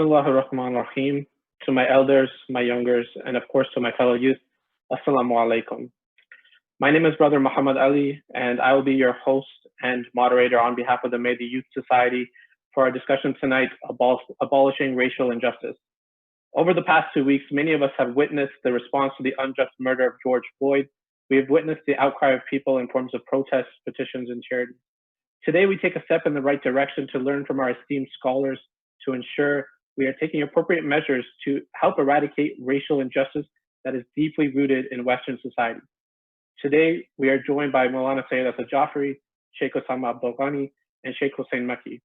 Bismillah ar-Rahman ar-Rahim. To my elders, my youngers, and of course to my fellow youth, Assalamu alaikum. My name is Brother Muhammad Ali, and I will be your host and moderator on behalf of the Mahdi Youth Society for our discussion tonight, Abolishing Racial Injustice. Over the past 2 weeks, many of us have witnessed the response to the unjust murder of George Floyd. We have witnessed the outcry of people in forms of protests, petitions, and charities. Today, we take a step in the right direction to learn from our esteemed scholars to ensure we are taking appropriate measures to help eradicate racial injustice that is deeply rooted in Western society. Today, we are joined by Maulana Syed Asad Jafri, Shaykh Usama Abdulghani, and Shaykh Husayn Mekki.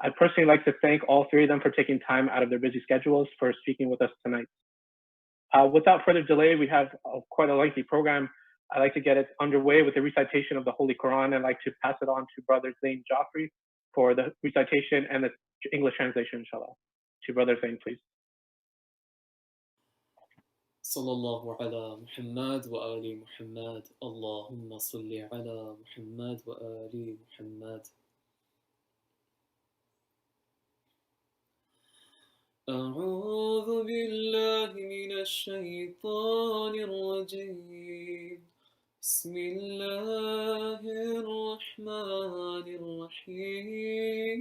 I'd personally like to thank all three of them for taking time out of their busy schedules for speaking with us tonight. Without further delay, we have quite a lengthy program. I'd like to get it underway with the recitation of the Holy Quran. I'd like to pass it on to Brother Zain Jafri for the recitation and the English translation, inshallah. To Brother Zain, please. Sallallahu ala Muhammad wa ali Muhammad. Allahumma salli ala Muhammad wa ali Muhammad. أعوذ بالله من الشيطان الرجيم. بسم الله الرحمن الرحيم.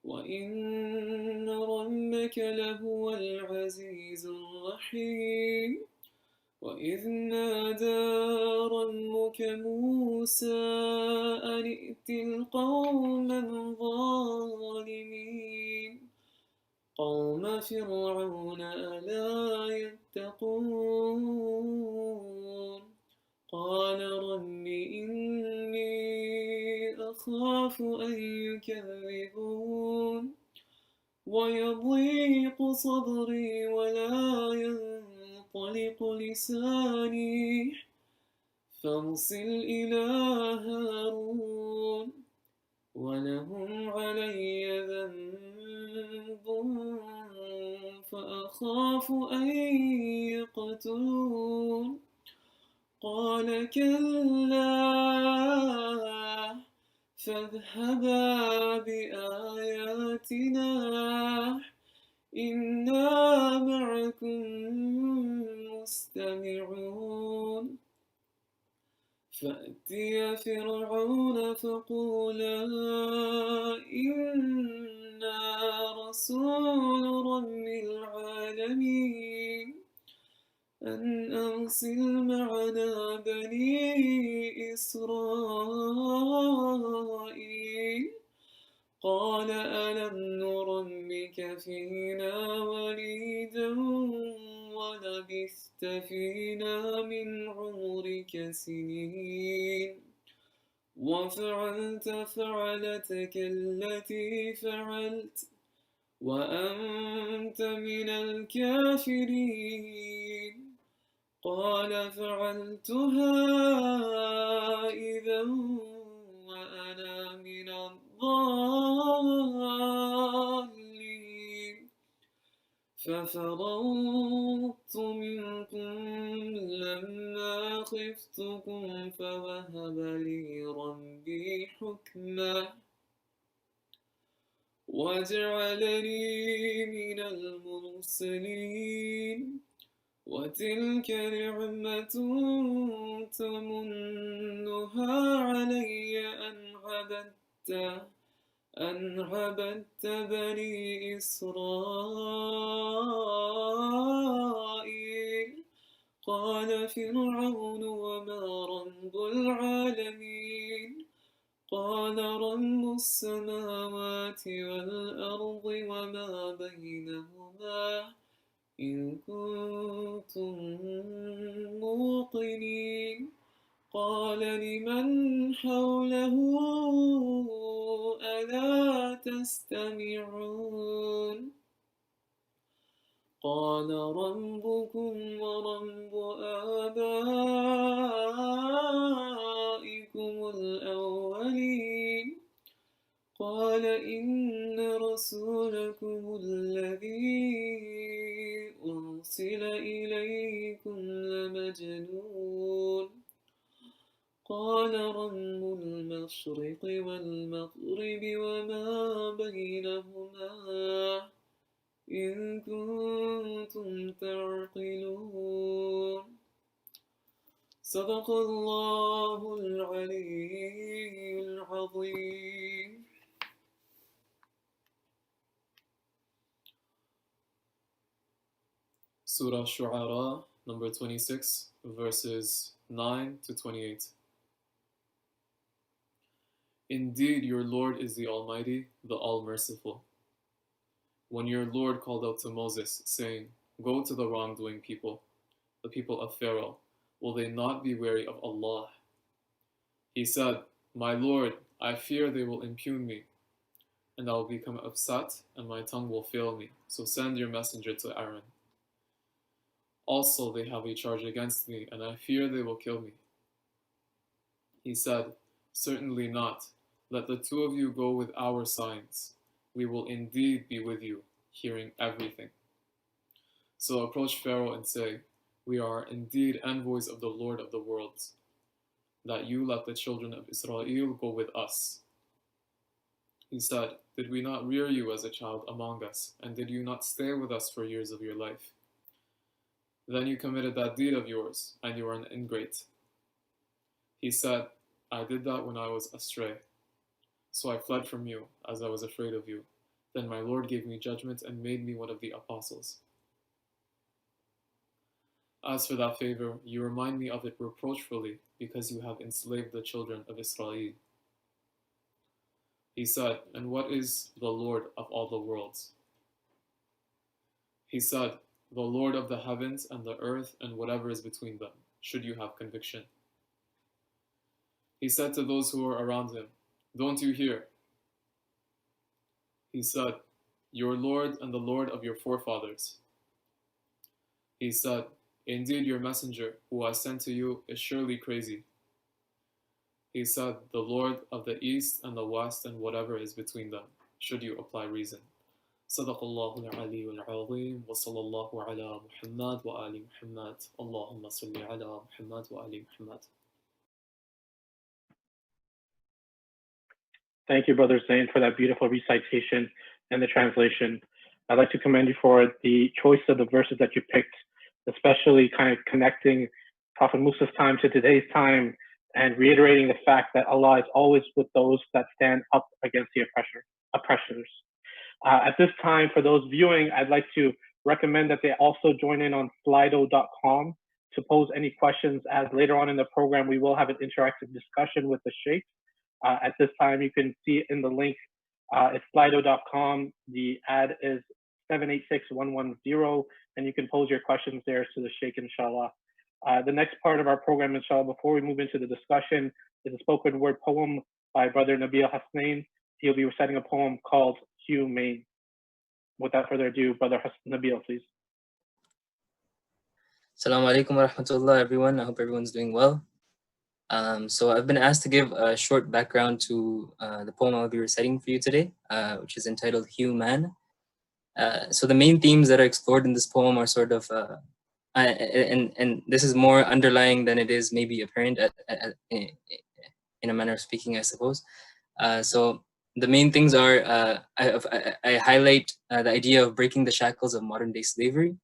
وإن ربك لهو العزيز الرحيم. وإذ نادى ربك موسى أن ائت القوم الظالمين قوم فرعون ألا يتقون قال رب إني أخاف أن يكذبون ويضيق صدري ولا ينطلق لساني فارسل إلى هارون ولهم علي ذنب فأخاف أن يقتلون قال كلا فاذهبا بآياتنا إنا معكم مستمعون فأتي فرعون فقولا إنا رسول رب العالمين أن أرسل معنا بني إسرائيل قال ألم نربك فينا وليدا ولبثت فينا من عمرك سنين وفعلت فعلتك التي فعلت وأنت من الكافرين قال فعلتها إذا وأنا من الضالين ففررت منكم لما خفتكم فوهب لي ربي حكما وجعلني من المرسلين وتلك نعمة تمنها علي أن عبدت بني إسرائيل قال فرعون وما رب العالمين قال رب السماوات والأرض وما بينهما إن كنتم موقنين قال لمن حوله ألا تستمعون قال ربكم ورب آبائكم الأولين قال إن رسولكم الذي أرسل إليكم لمجنون قال رب المشرق والمغرب وما بينهما إن كنتم تعقلون صدق الله العلي العظيم. Surah Shu'ara, number 26, verses 9 to 28. Indeed, your Lord is the Almighty, the All-Merciful. When your Lord called out to Moses, saying, Go to the wrongdoing people, the people of Pharaoh, will they not be wary of Allah? He said, My Lord, I fear they will impugn me, and I will become upset, and my tongue will fail me. So send your messenger to Aaron. Also, they have a charge against me, and I fear they will kill me. He said, Certainly not. Let the two of you go with our signs. We will indeed be with you, hearing everything. So approach Pharaoh and say, We are indeed envoys of the Lord of the worlds, that you let the children of Israel go with us. He said, Did we not rear you as a child among us, and did you not stay with us for years of your life? Then you committed that deed of yours, and you are an ingrate. He said, I did that when I was astray. So I fled from you, as I was afraid of you. Then my Lord gave me judgment and made me one of the apostles. As for that favor, you remind me of it reproachfully, because you have enslaved the children of Israel. He said, And what is the Lord of all the worlds? He said, The Lord of the heavens and the earth and whatever is between them, should you have conviction. He said to those who were around him, Don't you hear? He said, Your Lord and the Lord of your forefathers. He said, Indeed, your messenger, who I sent to you, is surely crazy. He said, The Lord of the east and the west and whatever is between them, should you apply reason. صدق الله العلي العظيم وصلى الله على محمد وآل محمد اللهم صل على محمد وآل محمد. Thank you, Brother Zain, for that beautiful recitation and the translation. I'd like to commend you for the choice of the verses that you picked, especially kind of connecting Prophet Musa's time to today's time and reiterating the fact that Allah is always with those that stand up against the oppressors. At this time, for those viewing, I'd like to recommend that they also join in on Slido.com to pose any questions, as later on in the program, we will have an interactive discussion with the Shaykh. At this time, you can see in the link, it's Slido.com. The ad is 786110, and you can pose your questions there to the Shaykh, inshallah. The next part of our program, inshallah, before we move into the discussion, is a spoken word poem by Brother Nabeel Hasnain. He'll be reciting a poem called Humane. Without further ado, Brother Nabeel, please. Assalamu alaikum wa rahmatullah, everyone. I hope everyone's doing well. So I've been asked to give a short background to the poem I'll be reciting for you today, which is entitled Human. So the main themes that are explored in this poem are sort of, and this is more underlying than it is maybe apparent in a manner of speaking, I suppose. So the main things are, I highlight the idea of breaking the shackles of modern day slavery,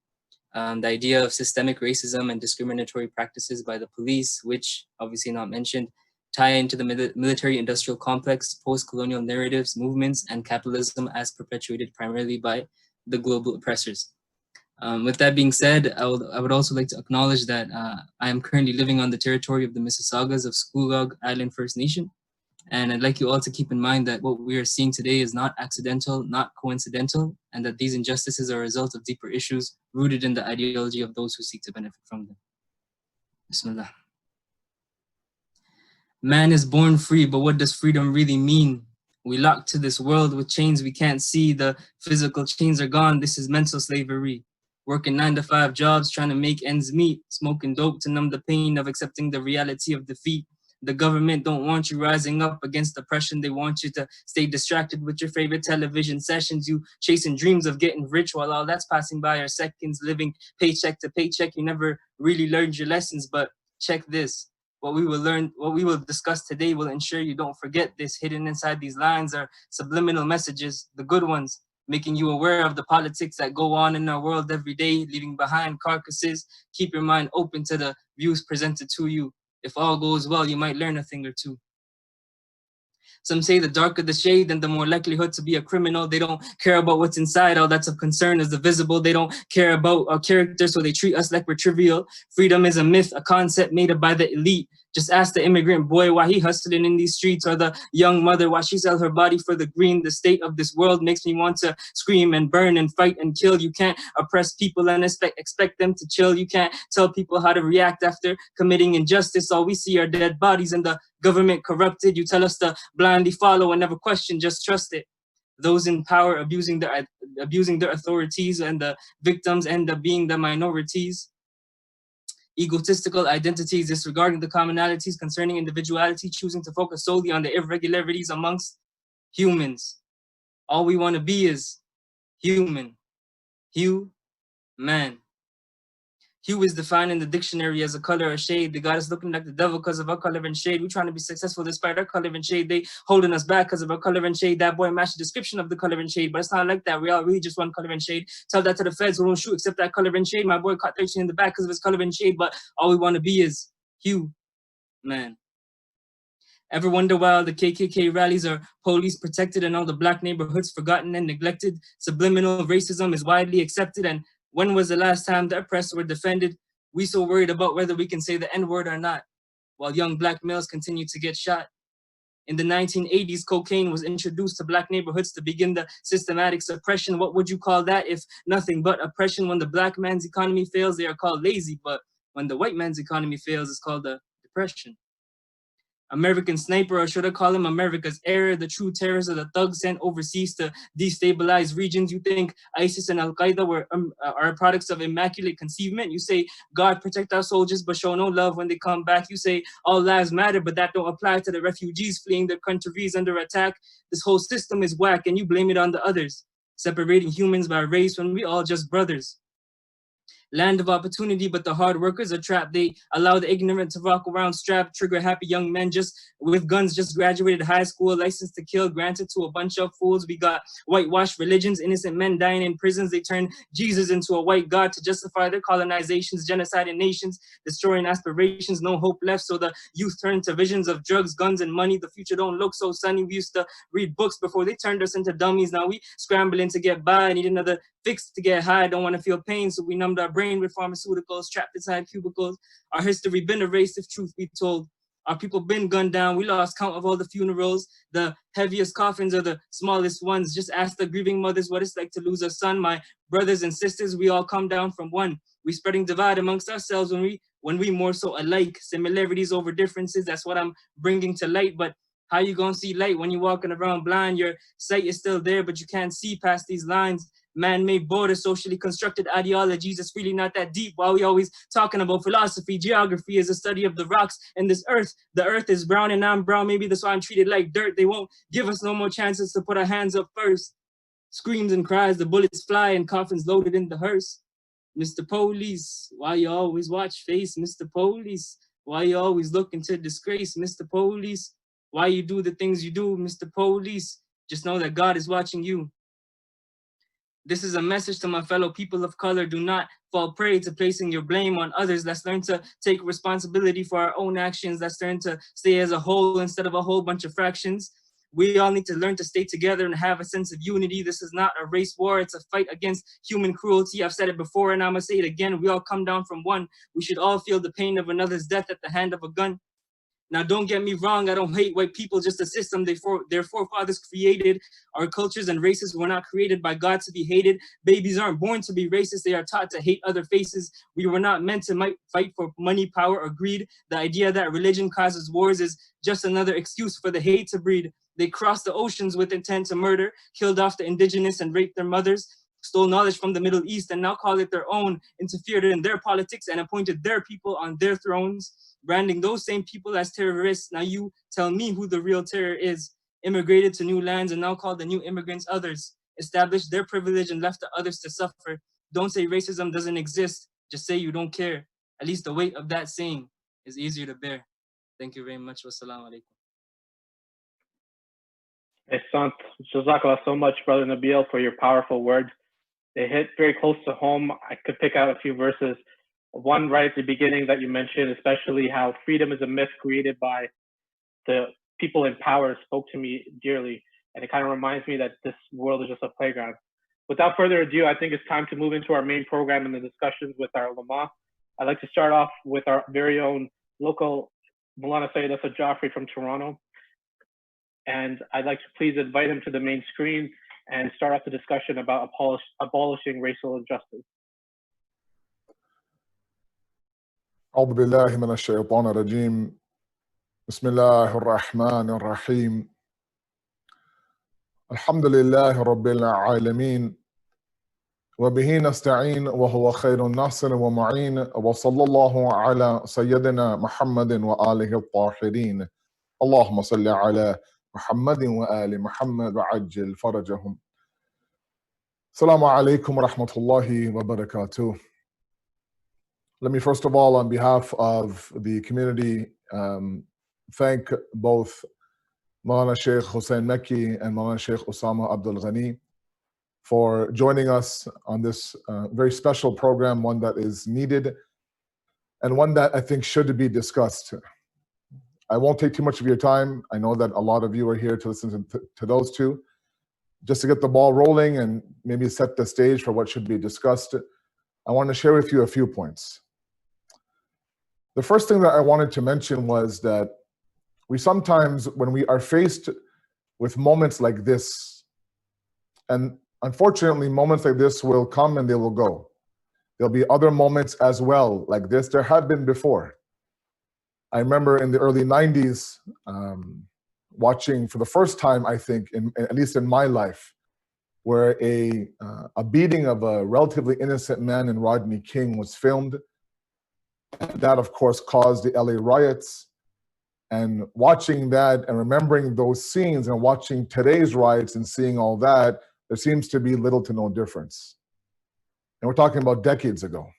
the idea of systemic racism and discriminatory practices by the police, which obviously not mentioned, tie into the military-industrial complex, post-colonial narratives, movements, and capitalism as perpetuated primarily by the global oppressors. With that being said, I would also like to acknowledge that I am currently living on the territory of the Mississaugas of Schoolog Island First Nation. And I'd like you all to keep in mind that what we are seeing today is not accidental, not coincidental, and that these injustices are a result of deeper issues rooted in the ideology of those who seek to benefit from them. Bismillah. Man is born free, but what does freedom really mean? We locked to this world with chains we can't see. The physical chains are gone. This is mental slavery. Working 9-to-5 jobs, trying to make ends meet, smoking dope to numb the pain of accepting the reality of defeat. The government don't want you rising up against oppression. They want you to stay distracted with your favorite television sessions. You chasing dreams of getting rich while all that's passing by are seconds, living paycheck to paycheck. You never really learned your lessons, but check this. What we will discuss today will ensure you don't forget this. Hidden inside these lines are subliminal messages, the good ones. making you aware of the politics that go on in our world every day, leaving behind carcasses. Keep your mind open to the views presented to you. If all goes well, you might learn a thing or two. Some say the darker the shade, then the more likelihood to be a criminal. They don't care about what's inside. All that's of concern is the visible. They don't care about our character, so they treat us like we're trivial. Freedom is a myth, a concept made up by the elite. Just ask the immigrant boy why he hustling in these streets, or the young mother why she sell her body for the green. The state of this world makes me want to scream and burn and fight and kill. You can't oppress people and expect them to chill. You can't tell people how to react after committing injustice. All we see are dead bodies and the government corrupted. You tell us to blindly follow and never question, just trust it. Those in power abusing their authorities, and the victims end up being the minorities. Egotistical identities, disregarding the commonalities concerning individuality, choosing to focus solely on the irregularities amongst humans. All we want to be is human. Man. Hue is defined in the dictionary as a color or shade. They got us looking like the devil because of our color and shade. We're trying to be successful despite our color and shade. They holding us back because of our color and shade. That boy matched the description of the color and shade, but it's not like that. We all really just want color and shade. Tell that to the feds who don't shoot except that color and shade. My boy caught 13 in the back because of his color and shade, but all we want to be is hue, man. Ever wonder why all the KKK rallies are police protected and all the black neighborhoods forgotten and neglected? Subliminal racism is widely accepted, and when was the last time the oppressed were defended? We so worried about whether we can say the N-word or not, while young black males continue to get shot. In the 1980s, cocaine was introduced to black neighborhoods to begin the systematic suppression. What would you call that if nothing but oppression? When the black man's economy fails, they are called lazy, but when the white man's economy fails, it's called a depression. American sniper, or should I call him America's error, the true terrorists of the thugs sent overseas to destabilize regions. You think ISIS and Al-Qaeda are products of immaculate conceivement? You say, God protect our soldiers, but show no love when they come back. You say, all lives matter, but that don't apply to the refugees fleeing their countries under attack. This whole system is whack, and you blame it on the others, separating humans by race when we all just brothers. Land of opportunity, but the hard workers are trapped. They allow the ignorant to walk around strapped, trigger happy young men just with guns, just graduated high school, license to kill, granted to a bunch of fools. We got whitewashed religions, innocent men dying in prisons. They turn Jesus into a white god to justify their colonizations, genociding nations, destroying aspirations, no hope left. So the youth turn to visions of drugs, guns, and money. The future don't look so sunny. We used to read books before they turned us into dummies. Now we scrambling to get by, need another fix to get high, don't want to feel pain, so we numbed our brain with pharmaceuticals, trapped inside cubicles. Our history been erased if truth be told. Our people been gunned down. We lost count of all the funerals. The heaviest coffins are the smallest ones. Just ask the grieving mothers what it's like to lose a son. My brothers and sisters, we all come down from one. We spreading divide amongst ourselves when we more so alike. Similarities over differences, that's what I'm bringing to light. But how you gonna see light when you're walking around blind? Your sight is still there, but you can't see past these lines. Man-made borders, socially constructed ideologies. It's really not that deep. While we always talking about philosophy, geography is a study of the rocks and this earth. The earth is brown and I'm brown. Maybe that's why I'm treated like dirt. They won't give us no more chances to put our hands up first. Screams and cries, the bullets fly and coffins loaded in the hearse. Mr. Police, why you always watch face? Mr. Police, why you always looking to disgrace? Mr. Police, why you do the things you do? Mr. Police, just know that God is watching you. This is a message to my fellow people of color. Do not fall prey to placing your blame on others. Let's learn to take responsibility for our own actions. Let's learn to stay as a whole instead of a whole bunch of fractions. We all need to learn to stay together and have a sense of unity. This is not a race war. It's a fight against human cruelty. I've said it before and I'm gonna say it again. We all come down from one. We should all feel the pain of another's death at the hand of a gun. Now, don't get me wrong, I don't hate white people, just a system their forefathers created. Our cultures and races were not created by God to be hated. Babies aren't born to be racist, they are taught to hate other faces. We were not meant to fight for money, power, or greed. The idea that religion causes wars is just another excuse for the hate to breed. They crossed the oceans with intent to murder, killed off the indigenous and raped their mothers, stole knowledge from the Middle East and now call it their own, interfered in their politics and appointed their people on their thrones, branding those same people as terrorists. Now you tell me who the real terror is. Immigrated to new lands and now call the new immigrants others. Established their privilege and left the others to suffer. Don't say racism doesn't exist. Just say you don't care. At least the weight of that saying is easier to bear. Thank you very much. Wassalamu alaikum. Ahsant. Jazakallah so much, Brother Nabeel, for your powerful words. They hit very close to home. I could pick out a few verses. One right at the beginning that you mentioned, especially how freedom is a myth created by the people in power, spoke to me dearly. And it kind of reminds me that this world is just a playground. Without further ado, I think it's time to move into our main program and the discussions with our ulama. I'd like to start off with our very own local Maulana Syed Asad Jafri from Toronto. And I'd like to please invite him to the main screen and start off the discussion about abolishing racial injustice. أعوذ بالله من الشيطان الرجيم بسم الله الرحمن الرحيم الحمد لله رب العالمين وبه نستعين وهو خير الناصر ومعين وصلى الله على سيدنا محمد وآله الطاهرين اللهم صل على محمد وآل محمد وعجل فرجهم. Assalamu alaikum wa rahmatullahi wa barakatuh. Let me first of all, on behalf of the community, thank both Maulana Shaykh Husayn Mekki and Maulana Shaykh Usama Abdulghani for joining us on this very special program, one that is needed and one that I think should be discussed. I won't take too much of your time. I know that a lot of you are here to listen to those two. Just to get the ball rolling and maybe set the stage for what should be discussed, I want to share with you a few points. The first thing that I wanted to mention was that we sometimes, when we are faced with moments like this, and unfortunately moments like this will come and they will go. There'll be other moments as well like this. There have been before. I remember in the early 90s, watching for the first time, I think, at least in my life, where a beating of a relatively innocent man in Rodney King was filmed. That, of course, caused the LA riots. And watching that and remembering those scenes and watching today's riots and seeing all that, there seems to be little to no difference. And we're talking about decades ago.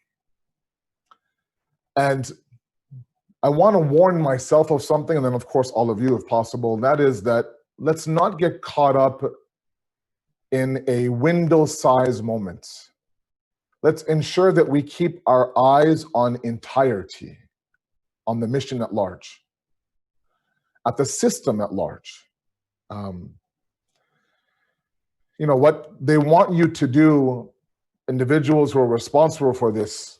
And I want to warn myself of something, and then of course all of you if possible, and that is that let's not get caught up in a window-sized moment. Let's ensure that we keep our eyes on entirety, on the mission at large, at the system at large. You know, what they want you to do, individuals who are responsible for this,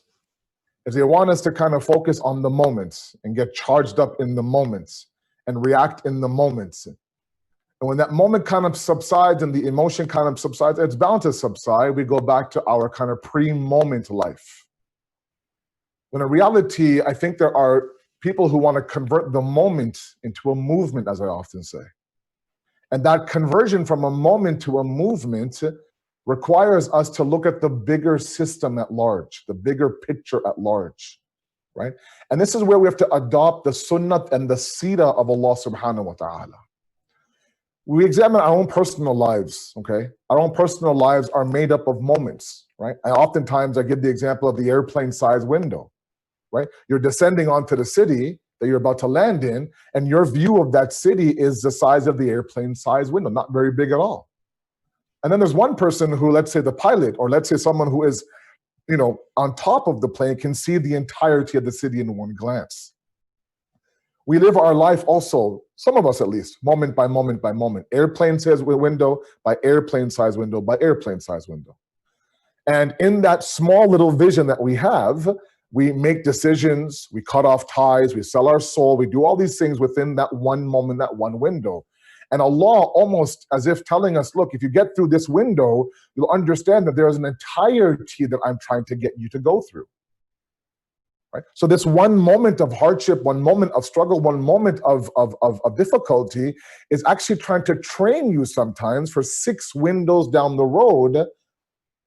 is they want us to kind of focus on the moments and get charged up in the moments and react in the moments. And when that moment kind of subsides and the emotion kind of subsides, it's bound to subside, we go back to our kind of pre-moment life. When in reality, I think there are people who want to convert the moment into a movement, as I often say. And that conversion from a moment to a movement requires us to look at the bigger system at large, the bigger picture at large, right? And this is where we have to adopt the sunnah and the seerah of Allah subhanahu wa ta'ala. We examine our own personal lives, okay? Our own personal lives are made up of moments, right? Oftentimes I give the example of the airplane size window, right? You're descending onto the city that you're about to land in, and your view of that city is the size of the airplane size window, not very big at all. And then there's one person who, let's say the pilot, or let's say someone who is, you know, on top of the plane can see the entirety of the city in one glance. We live our life also, some of us at least, moment by moment by moment. Airplane size window by airplane size window by airplane size window. And in that small little vision that we have, we make decisions, we cut off ties, we sell our soul, we do all these things within that one moment, that one window. And Allah almost as if telling us, look, if you get through this window, you'll understand that there is an entirety that I'm trying to get you to go through. Right? So this one moment of hardship, one moment of struggle, one moment of difficulty is actually trying to train you sometimes for 6 windows down the road,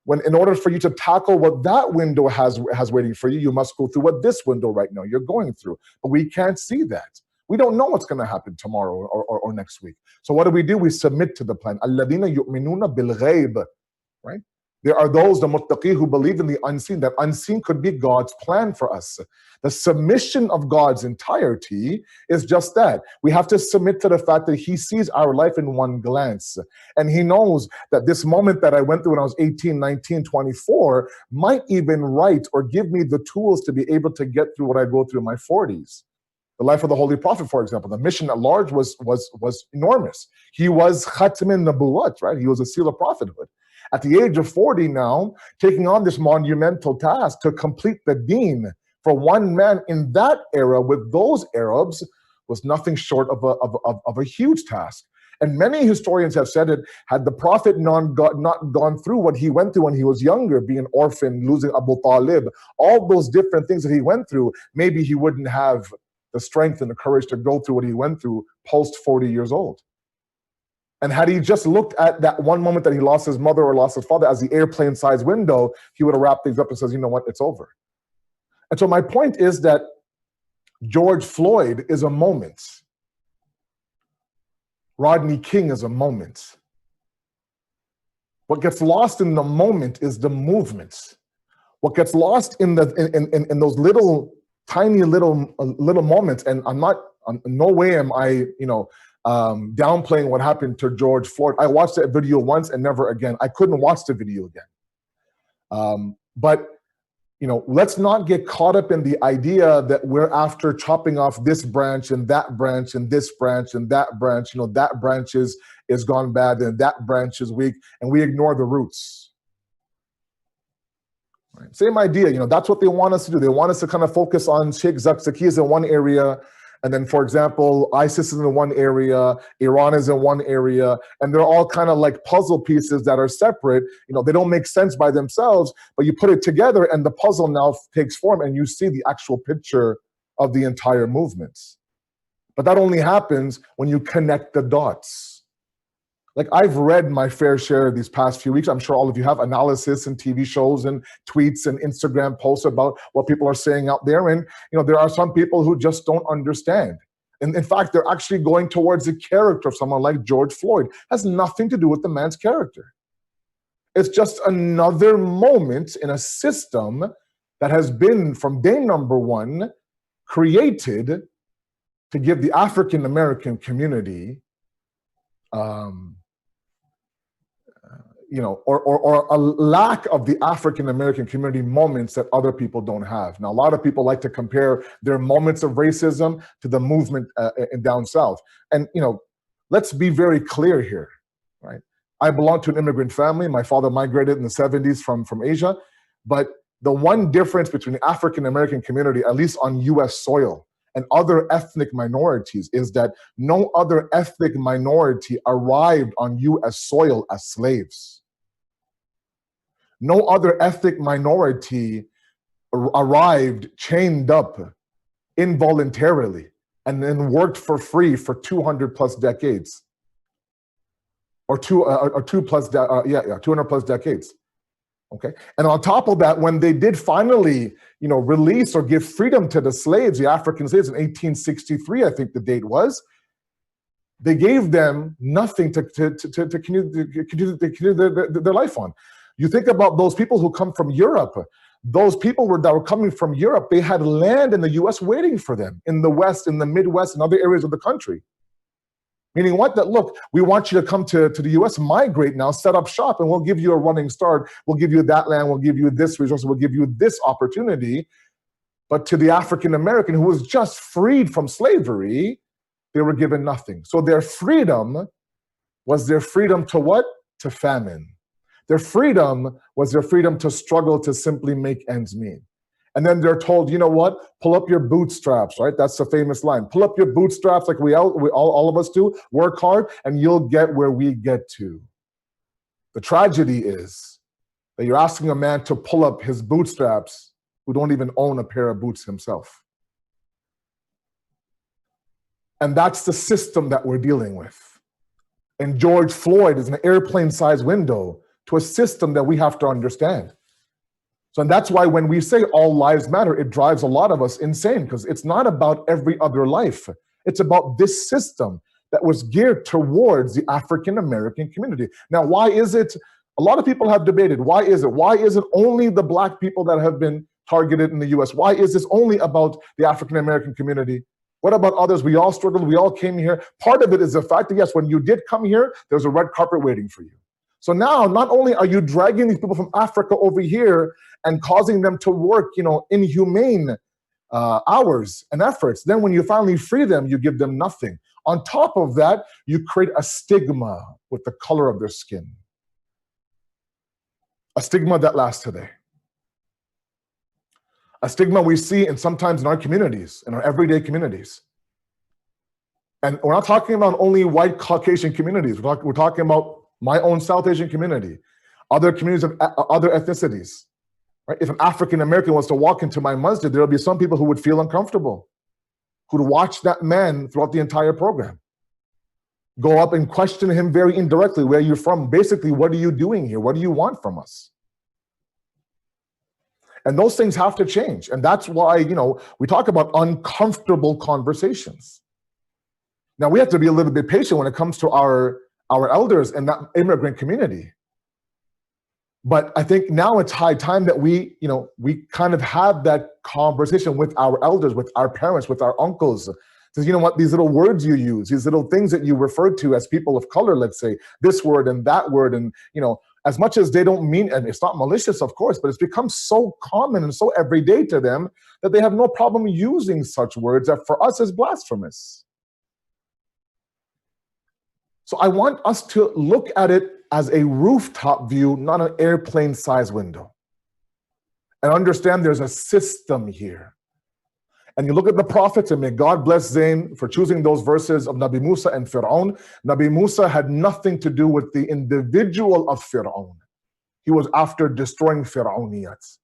when in order for you to tackle what that window has waiting for you, you must go through what this window right now you're going through. But we can't see that. We don't know what's going to happen tomorrow or next week. So what do? We submit to the plan. الَّذِينَ يُؤْمِنُونَ بِالْغَيْبِ, right? There are those, the muttaqi, who believe in the unseen, that unseen could be God's plan for us. The submission of God's entirety is just that. We have to submit to the fact that He sees our life in one glance. And He knows that this moment that I went through when I was 18, 19, 24 might even write or give me the tools to be able to get through what I go through in my 40s. The life of the Holy Prophet, for example, the mission at large was enormous. He was Khatmin Nabuwat, right? He was a seal of prophethood. At the age of 40 now, taking on this monumental task to complete the deen for one man in that era with those Arabs was nothing short of a huge task. And many historians have said it, had the Prophet not gone through what he went through when he was younger, being an orphan, losing Abu Talib, all those different things that he went through, maybe he wouldn't have the strength and the courage to go through what he went through post 40 years old. And had he just looked at that one moment that he lost his mother or lost his father as the airplane-sized window, he would have wrapped things up and says, you know what, it's over. And so my point is that George Floyd is a moment. Rodney King is a moment. What gets lost in the moment is the movement. What gets lost in those little, tiny little moments, and in no way am I, downplaying what happened to George Floyd. I watched that video once and never again. I couldn't watch the video again. But let's not get caught up in the idea that we're after chopping off this branch and that branch and this branch and that branch. That branch is gone bad and that branch is weak, and we ignore the roots. Right. Same idea. That's what they want us to do. They want us to kind of focus on Sheikh Zakzaki's in one area, and then, for example, ISIS is in one area, Iran is in one area, and they're all kind of like puzzle pieces that are separate. They don't make sense by themselves, but you put it together and the puzzle now takes form and you see the actual picture of the entire movement. But that only happens when you connect the dots. Like, I've read my fair share these past few weeks. I'm sure all of you have analysis and TV shows and tweets and Instagram posts about what people are saying out there. And, there are some people who just don't understand. And in fact, they're actually going towards the character of someone like George Floyd. It has nothing to do with the man's character. It's just another moment in a system that has been, from day number one, created to give the African American community or a lack of the African American community moments that other people don't have. Now, a lot of people like to compare their moments of racism to the movement down south. And, let's be very clear here, right? I belong to an immigrant family. My father migrated in the 70s from Asia. But the one difference between the African American community, at least on US soil, and other ethnic minorities is that no other ethnic minority arrived on US soil as slaves. No other ethnic minority arrived chained up involuntarily and then worked for free for 200 plus decades. Or 200 plus decades. Okay. And on top of that, when they did finally, release or give freedom to the slaves, the African slaves in 1863, I think the date was, they gave them nothing to continue their life on. You think about those people who come from Europe. Those people that were coming from Europe, they had land in the US waiting for them in the West, in the Midwest, and other areas of the country. Meaning what? That, look, we want you to come to the US, migrate now, set up shop, and we'll give you a running start. We'll give you that land, we'll give you this resource, we'll give you this opportunity. But to the African American who was just freed from slavery, they were given nothing. So their freedom was their freedom to what? To famine. Their freedom was their freedom to struggle to simply make ends meet. And then they're told, you know what? Pull up your bootstraps, right? That's the famous line. Pull up your bootstraps like all of us do. Work hard, and you'll get where we get to. The tragedy is that you're asking a man to pull up his bootstraps who don't even own a pair of boots himself. And that's the system that we're dealing with. And George Floyd is an airplane-sized window to a system that we have to understand. So, and that's why when we say all lives matter, it drives a lot of us insane, because it's not about every other life. It's about this system that was geared towards the African American community. Now, why is it A lot of people have debated, why is it? Why is it only the black people that have been targeted in the US? Why is this only about the African American community? What about others? We all struggled, we all came here. Part of it is the fact that, yes, when you did come here, there's a red carpet waiting for you. So now, not only are you dragging these people from Africa over here and causing them to work, inhumane hours and efforts, then when you finally free them, you give them nothing. On top of that, you create a stigma with the color of their skin. A stigma that lasts today. A stigma we see sometimes in our communities, in our everyday communities. And we're not talking about only white Caucasian communities. We're talking about my own South Asian community, other communities of other ethnicities. Right? If an African American was to walk into my masjid, there would be some people who would feel uncomfortable, who'd watch that man throughout the entire program. Go up and question him very indirectly, where you're from. Basically, what are you doing here? What do you want from us? And those things have to change. And that's why, we talk about uncomfortable conversations. Now, we have to be a little bit patient when it comes to our elders in that immigrant community. But I think now it's high time that we kind of have that conversation with our elders, with our parents, with our uncles. Because you know what, these little words you use, these little things that you refer to as people of color, let's say, this word and that word, and as much as they don't mean, and it's not malicious, of course, but it's become so common and so everyday to them that they have no problem using such words that for us is blasphemous. So I want us to look at it as a rooftop view, not an airplane size window. And understand there's a system here. And you look at the prophets, and may God bless Zain for choosing those verses of Nabi Musa and Fir'aun. Nabi Musa had nothing to do with the individual of Fir'aun. He was after destroying Fir'auniyat.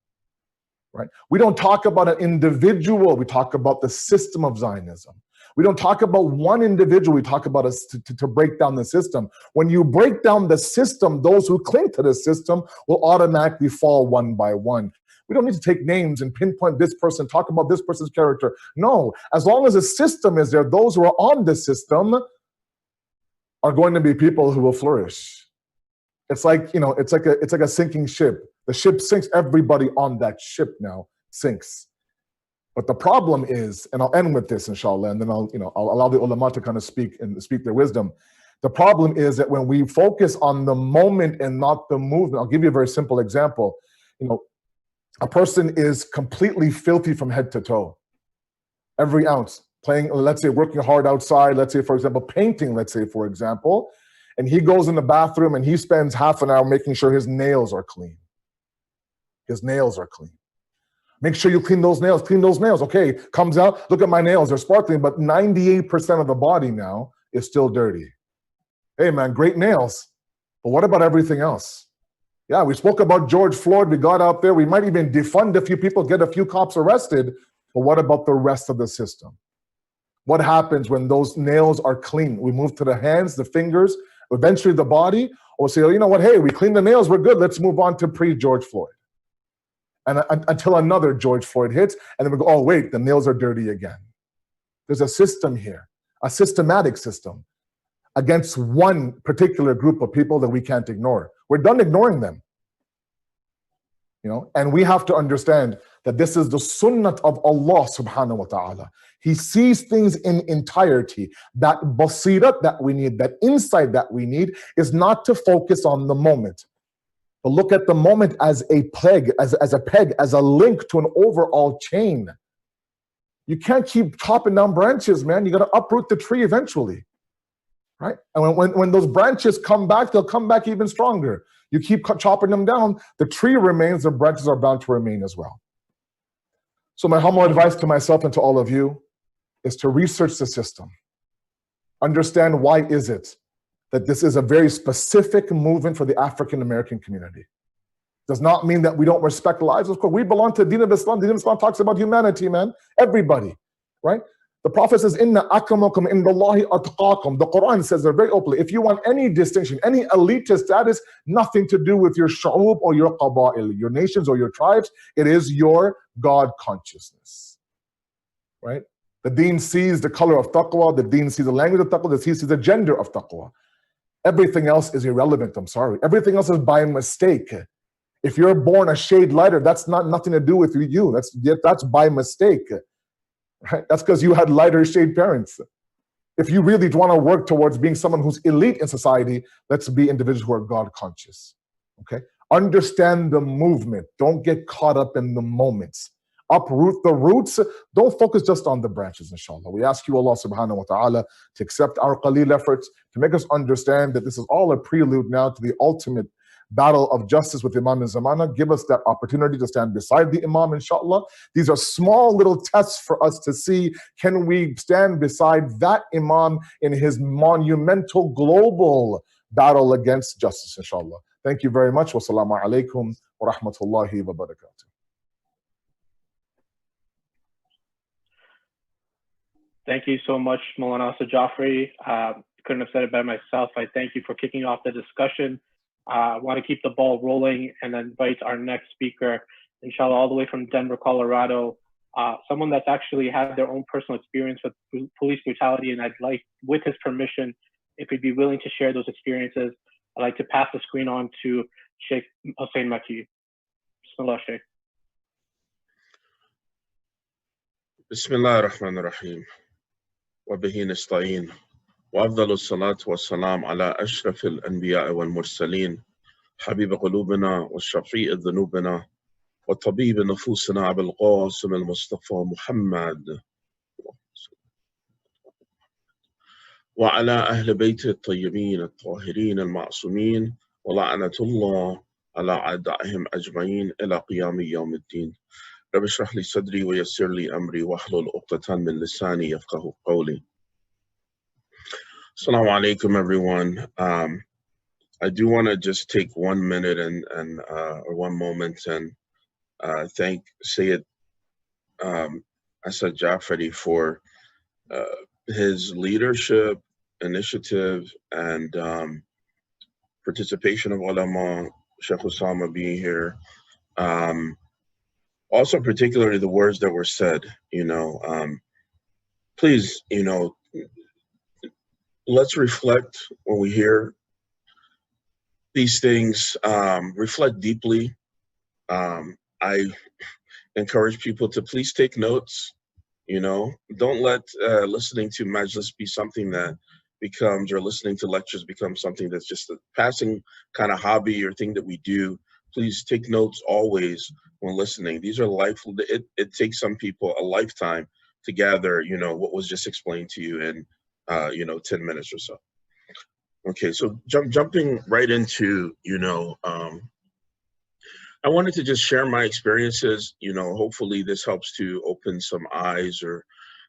Right? We don't talk about an individual, we talk about the system of Zionism. We don't talk about one individual, we talk about to break down the system. When you break down the system, those who cling to the system will automatically fall one by one. We don't need to take names and pinpoint this person, talk about this person's character. No, as long as a system is there, those who are on the system are going to be people who will flourish. It's like, it's like a sinking ship. The ship sinks, everybody on that ship now sinks. But the problem is, and I'll end with this, inshallah, and then I'll allow the ulama to kind of speak their wisdom. The problem is that when we focus on the moment and not the movement, I'll give you a very simple example. A person is completely filthy from head to toe. Every ounce. Playing, let's say, working hard outside, let's say, for example, painting, let's say, for example, and he goes in the bathroom and he spends half an hour making sure his nails are clean. His nails are clean. Make sure you clean those nails, Okay, comes out, look at my nails, they're sparkling, but 98% of the body now is still dirty. Hey man, great nails, but what about everything else? Yeah, we spoke about George Floyd, we got out there, we might even defund a few people, get a few cops arrested, but what about the rest of the system? What happens when those nails are clean? We move to the hands, the fingers, eventually the body, or say, oh, you know what, hey, we cleaned the nails, we're good, let's move on to pre-George Floyd. And until another George Floyd hits, and then we go, oh wait, the nails are dirty again. There's a system here, a systematic system against one particular group of people that we can't ignore. We're done ignoring them. And we have to understand that this is the sunnah of Allah subhanahu wa ta'ala. He sees things in entirety. That basirat that we need, that insight that we need is not to focus on the moment, but look at the moment as a peg, as a peg, as a link to an overall chain. You can't keep chopping down branches, man. You got to uproot the tree eventually, right? And when those branches come back, they'll come back even stronger. You keep chopping them down, the tree remains, the branches are bound to remain as well. So my humble advice to myself and to all of you is to research the system. Understand why is it that this is a very specific movement for the African American community. Does not mean that we don't respect lives. Of course, we belong to Deen of Islam. Deen of Islam talks about humanity, man. Everybody, right? The Prophet says, Inna akramakum indallahi atqakum. The Quran says it very openly. If you want any distinction, any elitist status, nothing to do with your shu'ub or your qaba'il, your nations or your tribes. It is your God consciousness, right? The Deen sees the color of taqwa. The Deen sees the language of taqwa. The Deen sees the gender of taqwa. Everything else is irrelevant. I'm sorry. Everything else is by mistake. If you're born a shade lighter, that's not nothing to do with you. That's by mistake. Right? That's because you had lighter shade parents. If you really want to work towards being someone who's elite in society, let's be individuals who are God conscious. Okay? Understand the movement. Don't get caught up in the moments. Uproot the roots. Don't focus just on the branches, inshallah. We ask you, Allah subhanahu wa ta'ala, to accept our qaleel efforts, to make us understand that this is all a prelude now to the ultimate battle of justice with Imam and Zamana. Give us that opportunity to stand beside the Imam, inshallah. These are small little tests for us to see, can we stand beside that Imam in his monumental global battle against justice, inshallah. Thank you very much. Wassalamu alaikum wa rahmatullahi wa barakatuh. Thank you so much, Maulana Asad Jafri. Couldn't have said it better myself. I thank you for kicking off the discussion. I want to keep the ball rolling and invite our next speaker, inshallah, all the way from Denver, Colorado. Someone that's actually had their own personal experience with police brutality, and I'd like, with his permission, if he'd be willing to share those experiences, I'd like to pass the screen on to Shaykh Husayn Mekki. Bismillah, Shaykh. Bismillah ar-Rahman ar-Rahim. وبه نستعين وأفضل الصلاة والسلام على أشرف الأنبياء والمرسلين حبيب قلوبنا والشفيع ذنوبنا وطبيب نفوسنا أبي القاسم المصطفى محمد وعلى أهل بيته الطيبين الطاهرين المعصومين ولعنة الله على أعدائهم أجمعين إلى قيام يوم الدين. رب اشرح لي صدري ويسر لي أمري واحلل عقدة من لساني يفقهوا قولي. Assalamu alaikum, everyone. I do want to just take 1 minute or 1 moment and thank Syed Asad Jafri for his leadership, initiative, and participation of ulama, Shaykh Usama being here. Also, particularly the words that were said, please, let's reflect when we hear these things, reflect deeply. I encourage people to please take notes, don't let listening to Majlis be something that becomes, or listening to lectures becomes something that's just a passing kind of hobby or thing that we do. Please take notes always when listening. These are it takes some people a lifetime to gather, what was just explained to you in, 10 minutes or so. Okay, so jumping right into, I wanted to just share my experiences. Hopefully this helps to open some eyes or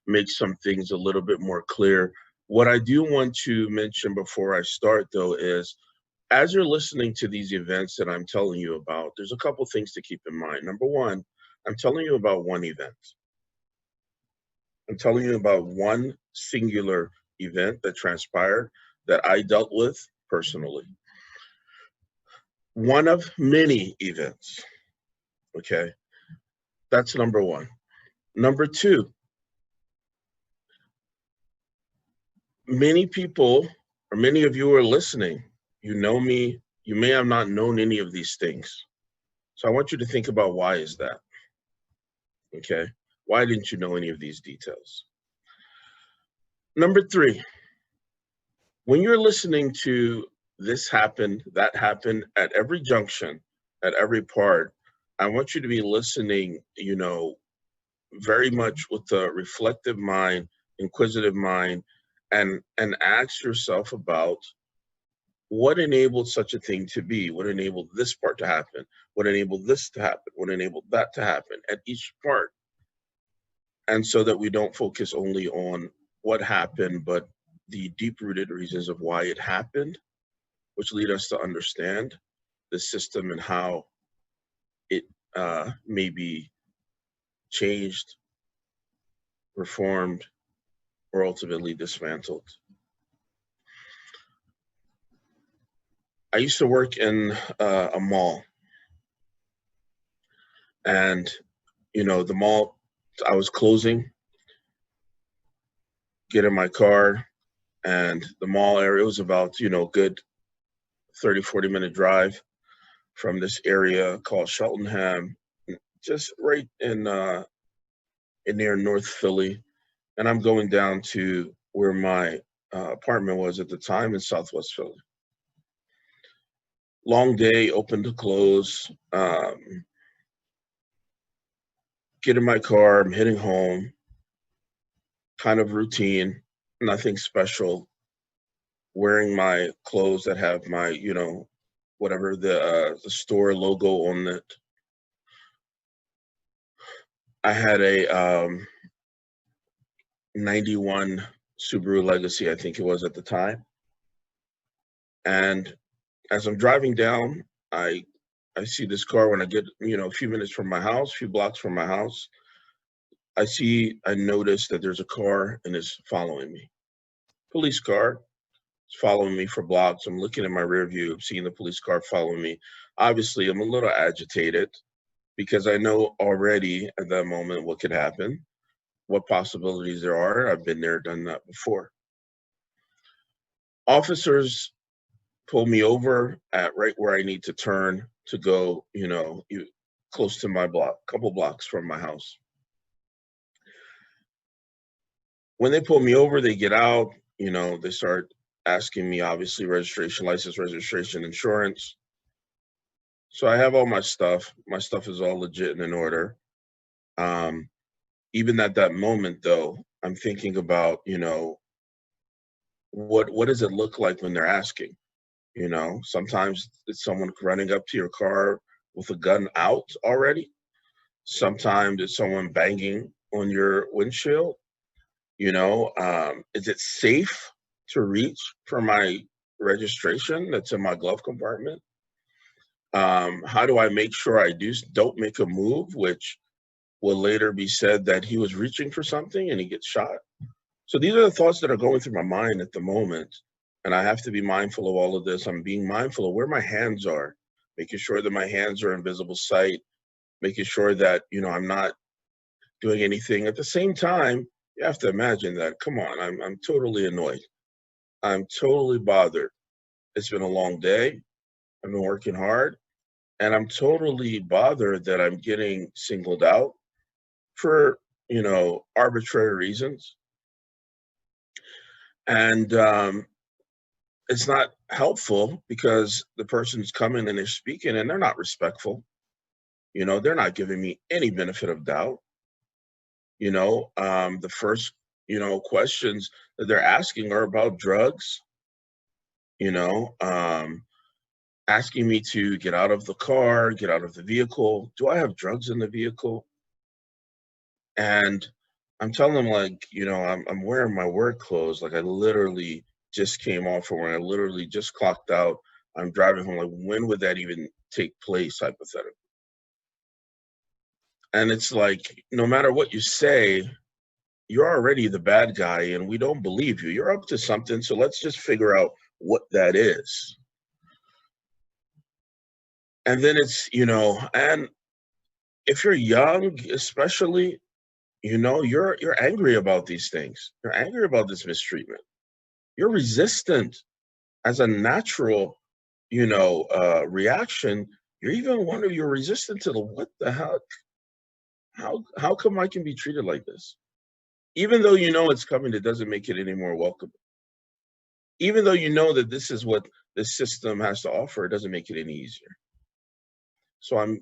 make some things a little bit more clear. What I do want to mention before I start, though, is as you're listening to these events that I'm telling you about, there's a couple things to keep in mind. Number one, I'm telling you about one event. I'm telling you about one singular event that transpired that I dealt with personally. One of many events, okay? That's number one. Number two, many people, or many of you are listening, you know me, you may have not known any of these things. So I want you to think about why is that, okay? Why didn't you know any of these details? Number three, when you're listening to this happened, that happened, at every junction, at every part, I want you to be listening, very much with a reflective mind, inquisitive mind, and ask yourself about what enabled such a thing to be, what enabled this part to happen, what enabled this to happen, what enabled that to happen at each part. And so that we don't focus only on what happened, but the deep-rooted reasons of why it happened, which lead us to understand the system and how it may be changed, reformed, or ultimately dismantled. I used to work in a mall, and the mall, I was closing, get in my car, and the mall area was about good 30-40 minute drive from this area called Cheltenham, just right in near North Philly. And I'm going down to where my apartment was at the time in Southwest Philly. Long day, open to close. Get in my car, I'm heading home. Kind of routine, nothing special. Wearing my clothes that have my, you know, whatever the store logo on it. I had a 91 Subaru Legacy, I think it was at the time. And as I'm driving down, I see this car when I get, you know, a few minutes from my house, a few blocks from my house. I notice that there's a car and it's following me. Police car. It's following me for blocks. I'm looking in my rear view, seeing the police car following me. Obviously, I'm a little agitated because I know already at that moment what could happen, what possibilities there are. I've been there, done that before. Officers pull me over at right where I need to turn to go, you know, close to my block, couple blocks from my house. When they pull me over, they get out, you know, they start asking me, obviously, registration, license, registration, insurance. So I have all my stuff. My stuff is all legit and in order. Even at that moment, though, I'm thinking about, you know, what does it look like when they're asking? You know, sometimes it's someone running up to your car with a gun out already. Sometimes it's someone banging on your windshield. You know, is it safe to reach for my registration that's in my glove compartment? How do I make sure I don't make a move, which will later be said that he was reaching for something and he gets shot? So these are the thoughts that are going through my mind at the moment. And I have to be mindful of all of this. I'm being mindful of where my hands are, making sure that my hands are in visible sight, making sure that, you know, I'm not doing anything. At the same time, you have to imagine that, come on, I'm totally annoyed. I'm totally bothered. It's been a long day. I've been working hard. And I'm totally bothered that I'm getting singled out for, you know, arbitrary reasons. And it's not helpful because the person's coming and they're speaking and they're not respectful. You know, they're not giving me any benefit of doubt. You know, the first, you know, questions that they're asking are about drugs, you know, asking me to get out of the car, get out of the vehicle. Do I have drugs in the vehicle? And I'm telling them, like, you know, I'm wearing my work clothes. Like, I literally just came off from where I literally just clocked out. I'm driving home. Like, when would that even take place, hypothetically? And it's like, no matter what you say, you're already the bad guy and we don't believe you. You're up to something. So let's just figure out what that is. And then it's, you know, and if you're young, especially, you know, you're angry about these things. You're angry about this mistreatment. You're resistant as a natural, you know, reaction. You're resistant to the what the heck? How come I can be treated like this? Even though you know it's coming, it doesn't make it any more welcome. Even though you know that this is what the system has to offer, it doesn't make it any easier. So I'm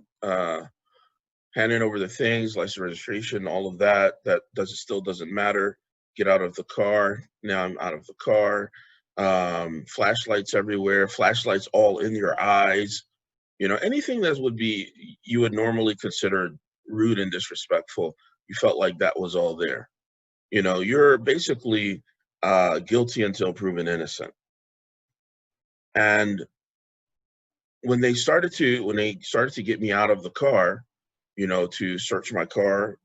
handing over the things, license, registration, all of that. That still doesn't matter. Get out of the car. Now I'm out of the car. Flashlights everywhere. Flashlights all in your eyes. You know, anything that you would normally consider rude and disrespectful, you felt like that was all there. You know, you're basically guilty until proven innocent. And when they started to get me out of the car, you know, to search my car,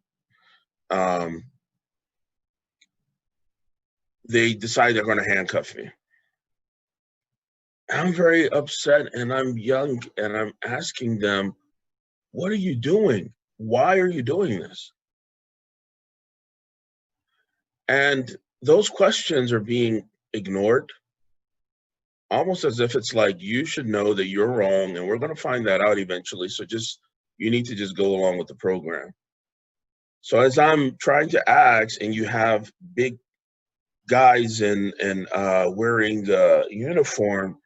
they decide they're going to handcuff me. I'm very upset and I'm young and I'm asking them, what are you doing? Why are you doing this? And those questions are being ignored. almost as if it's like, you should know that you're wrong, and we're going to find that out eventually. So you need to just go along with the program. So as I'm trying to ask, and you have big guys in wearing the uniform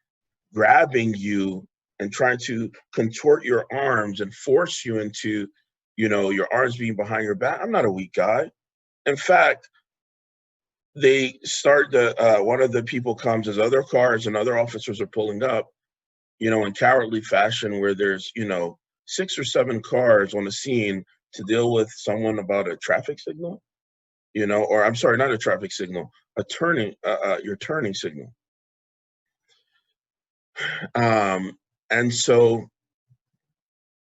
grabbing you and trying to contort your arms and force you into, your arms being behind your back. I'm not a weak guy. In fact, they start one of the people comes as other cars and other officers are pulling up, in cowardly fashion, where there's, 6 or 7 cars on the scene to deal with someone about a traffic signal, or I'm sorry, not a traffic signal, your turning signal. And so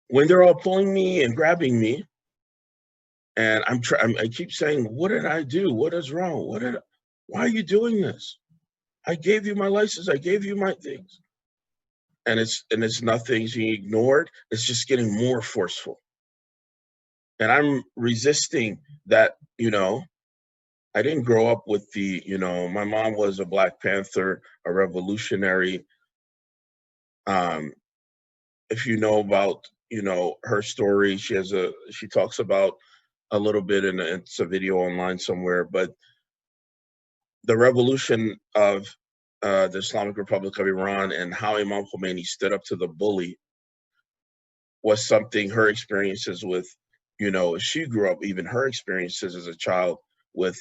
when they're all pulling me and grabbing me, and I keep saying, what did I do? What is wrong? Why are you doing this? I gave you my license. I gave you my things. And it's nothing being ignored. It's just getting more forceful. And I'm resisting that, I didn't grow up with my mom was a Black Panther, a revolutionary. If you know about, her story, she talks about a little bit, and it's a video online somewhere, but the revolution of the Islamic Republic of Iran and how Imam Khomeini stood up to the bully was something, her experiences with, she grew up, even her experiences as a child with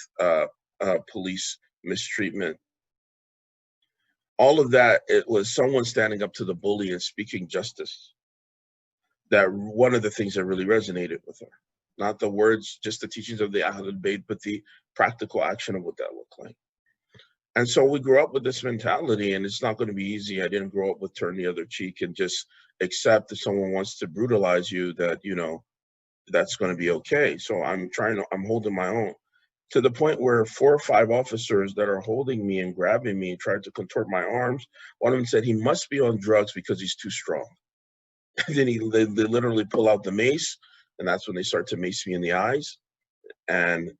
police mistreatment. All of that, it was someone standing up to the bully and speaking justice. That one of the things that really resonated with her. Not the words, just the teachings of the Ahlul Bayt, but the practical action of what that looked like. And so we grew up with this mentality, and it's not going to be easy. I didn't grow up with turn the other cheek and just accept if someone wants to brutalize you, that, that's going to be okay. So I'm holding my own, to the point where 4 or 5 officers that are holding me and grabbing me and tried to contort my arms. One of them said he must be on drugs because he's too strong. And then they literally pull out the mace, and that's when they start to mace me in the eyes. And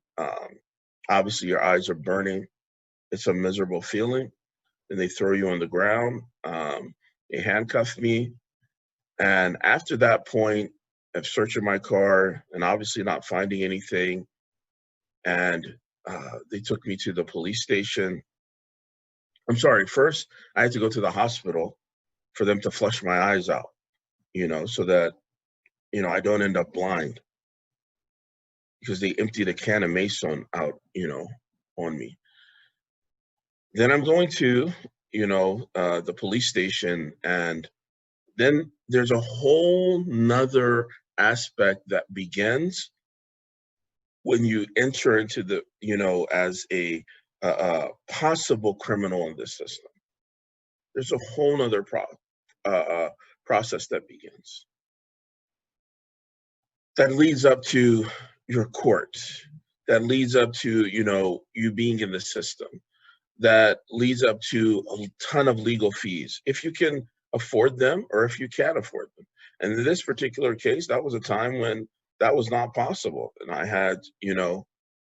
obviously your eyes are burning. It's a miserable feeling. And they throw you on the ground. They handcuff me. And after that point of searching my car and obviously not finding anything, and they took me to the police station. I'm sorry, first I had to go to the hospital for them to flush my eyes out, so that, I don't end up blind, because they emptied a can of mace out, on me. Then I'm going to, the police station, and then there's a whole nother aspect that begins when you enter into the, as a possible criminal in this system. There's a whole nother process that begins. That leads up to your court. That leads up to, you being in the system. That leads up to a ton of legal fees, if you can afford them or if you can't afford them. And in this particular case, that was a time when that was not possible. And I had,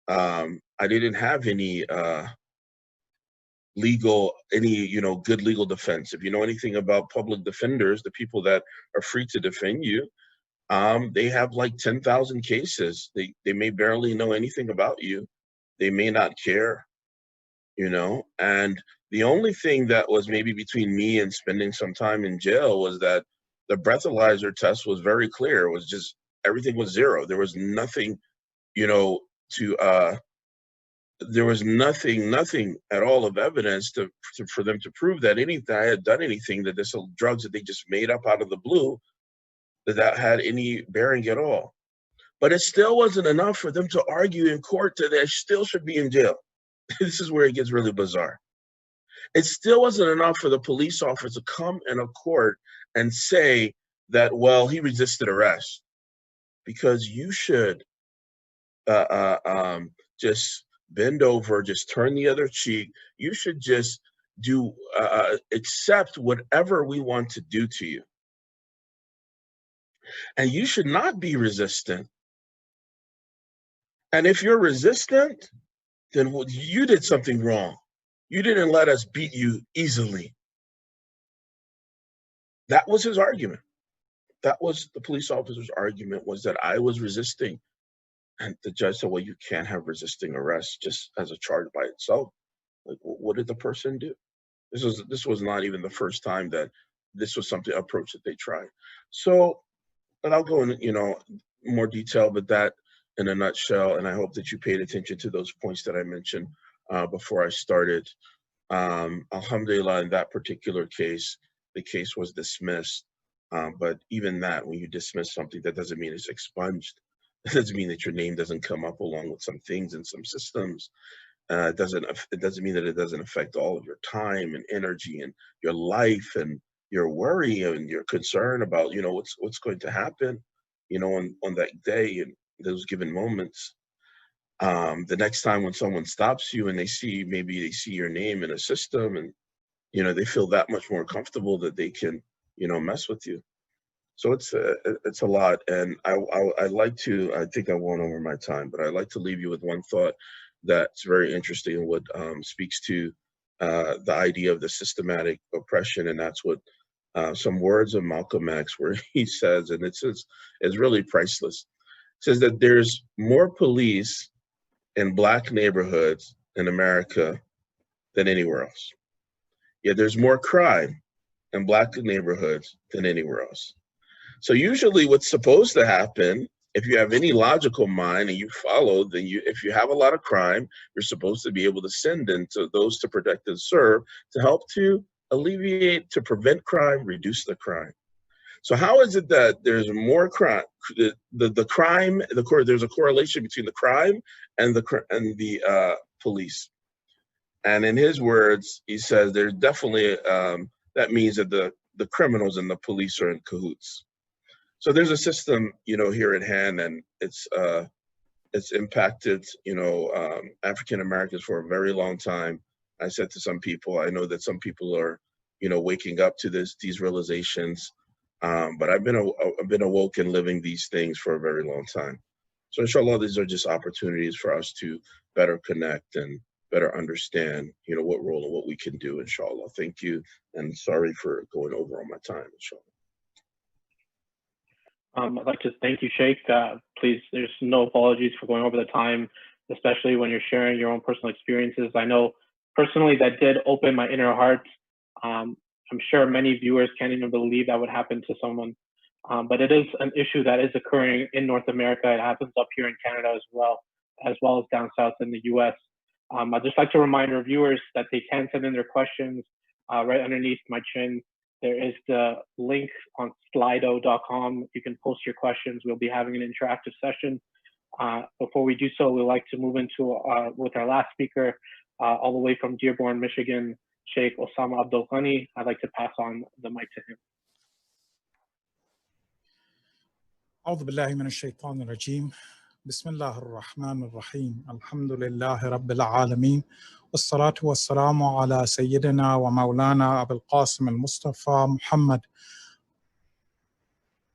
I didn't have any good legal defense. If you know anything about public defenders, the people that are free to defend you, they have like 10,000 cases. They may barely know anything about you. They may not care, and the only thing that was maybe between me and spending some time in jail was that the breathalyzer test was very clear. It was just, everything was 0. There was nothing, there was nothing at all of evidence for them to prove that I had done anything, that this drugs that they just made up out of the blue, that had any bearing at all. But it still wasn't enough for them to argue in court that I still should be in jail. This is where it gets really bizarre. It still wasn't enough for the police officer to come in a court and say that, well, he resisted arrest, because you should just bend over, just turn the other cheek. You should just accept whatever we want to do to you. And you should not be resistant. And if you're resistant, then you did something wrong. You didn't let us beat you easily. That was his argument. That was the police officer's argument, was that I was resisting. And the judge said, well, you can't have resisting arrest just as a charge by itself. Like, what did the person do? This was not even the first time that this was something approach that they tried. So, and I'll go in, more detail, but that in a nutshell. And I hope that you paid attention to those points that I mentioned before I started. Alhamdulillah, in that particular case, the case was dismissed. But even that, when you dismiss something, that doesn't mean it's expunged. That doesn't mean that your name doesn't come up along with some things and some systems. It doesn't mean that it doesn't affect all of your time and energy and your life and your worry and your concern about what's going to happen on that day and those given moments. The next time when someone stops you and maybe they see your name in a system and they feel that much more comfortable that they can mess with you. So it's a lot, and I like to, I think I went over my time, but I'd like to leave you with one thought that's very interesting and what speaks to the idea of the systematic oppression, and that's what some words of Malcolm X, where he says, and it's really priceless. It says that there's more police in Black neighborhoods in America than anywhere else. Yet there's more crime in Black neighborhoods than anywhere else. So usually what's supposed to happen, if you have any logical mind and you follow, then if you have a lot of crime, you're supposed to be able to send in to those to protect and serve to help to alleviate, to prevent crime, reduce the crime. So how is it that there's more crime? The crime, there's a correlation between the crime and the police. And in his words, he says there's definitely, that means that the criminals and the police are in cahoots. So there's a system, here at hand, and it's impacted, African Americans for a very long time. I said to some people, I know that some people are, waking up to these realizations, but I've been awoke and living these things for a very long time. So inshallah, these are just opportunities for us to better connect and better understand, what role and what we can do, inshallah. Thank you, and sorry for going over on my time, inshallah. I'd like to thank you, Shaykh. Please, there's no apologies for going over the time, especially when you're sharing your own personal experiences. I know personally that did open my inner heart. I'm sure many viewers can't even believe that would happen to someone. But it is an issue that is occurring in North America. It happens up here in Canada as well as down south in the US. I'd just like to remind our viewers that they can send in their questions right underneath my chin. There is the link on slido.com. You can post your questions. We'll be having an interactive session. Before we do so, we'd like to move into with our last speaker, all the way from Dearborn, Michigan, Shaykh Usama Abdulghani. I'd like to pass on the mic to him. أعوذ بالله من الشيطان الرجيم بسم الله الرحمن الرحيم الحمد لله رب العالمين والصلاة والسلام على سيدنا ومولانا أبي القاسم المصطفى محمد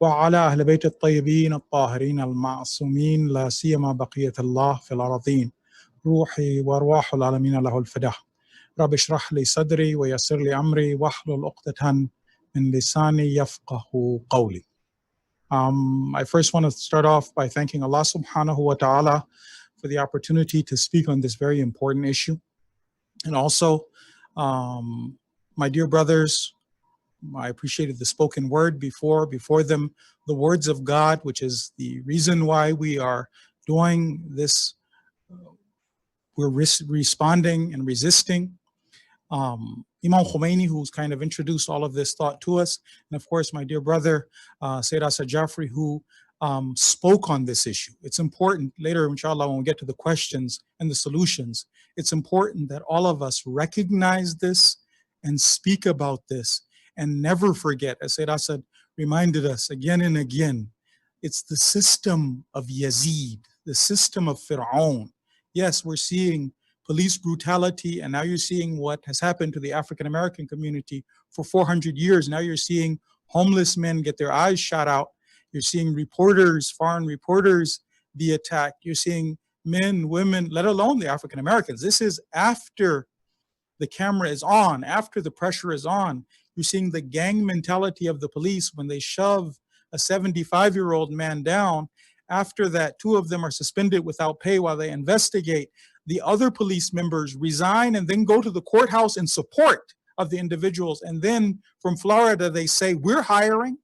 وعلى أهل بيت الطيبين الطاهرين المعصومين لا سيما بقية الله في الأراضين روحي وأرواح العالمين له الفداء رب اشرح لي صدري ويسر لي أمري واحلل عقدة من لساني يفقه قولي. I first want to start off by thanking Allah subhanahu wa ta'ala for the opportunity to speak on this very important issue. And also, my dear brothers, I appreciated the spoken word before them, the words of God, which is the reason why we are doing this. We're responding and resisting. Imam Khomeini, who's kind of introduced all of this thought to us, and of course my dear brother Sayyid Asad Jafri, who spoke on this issue. It's important later, inshallah, when we get to the questions and the solutions, it's important that all of us recognize this and speak about this and never forget, as Sayyid Asad reminded us again and again, it's the system of Yazid, the system of Fir'aun. Yes, we're seeing police brutality, and now you're seeing what has happened to the African American community for 400 years. Now you're seeing homeless men get their eyes shot out. You're seeing reporters, foreign reporters be attacked. You're seeing men, women, let alone the African Americans. This is after the camera is on, after the pressure is on. You're seeing the gang mentality of the police when they shove a 75-year-old man down. After that, 2 of them are suspended without pay while they investigate. The other police members resign and then go to the courthouse in support of the individuals. And then from Florida, they say, we're hiring.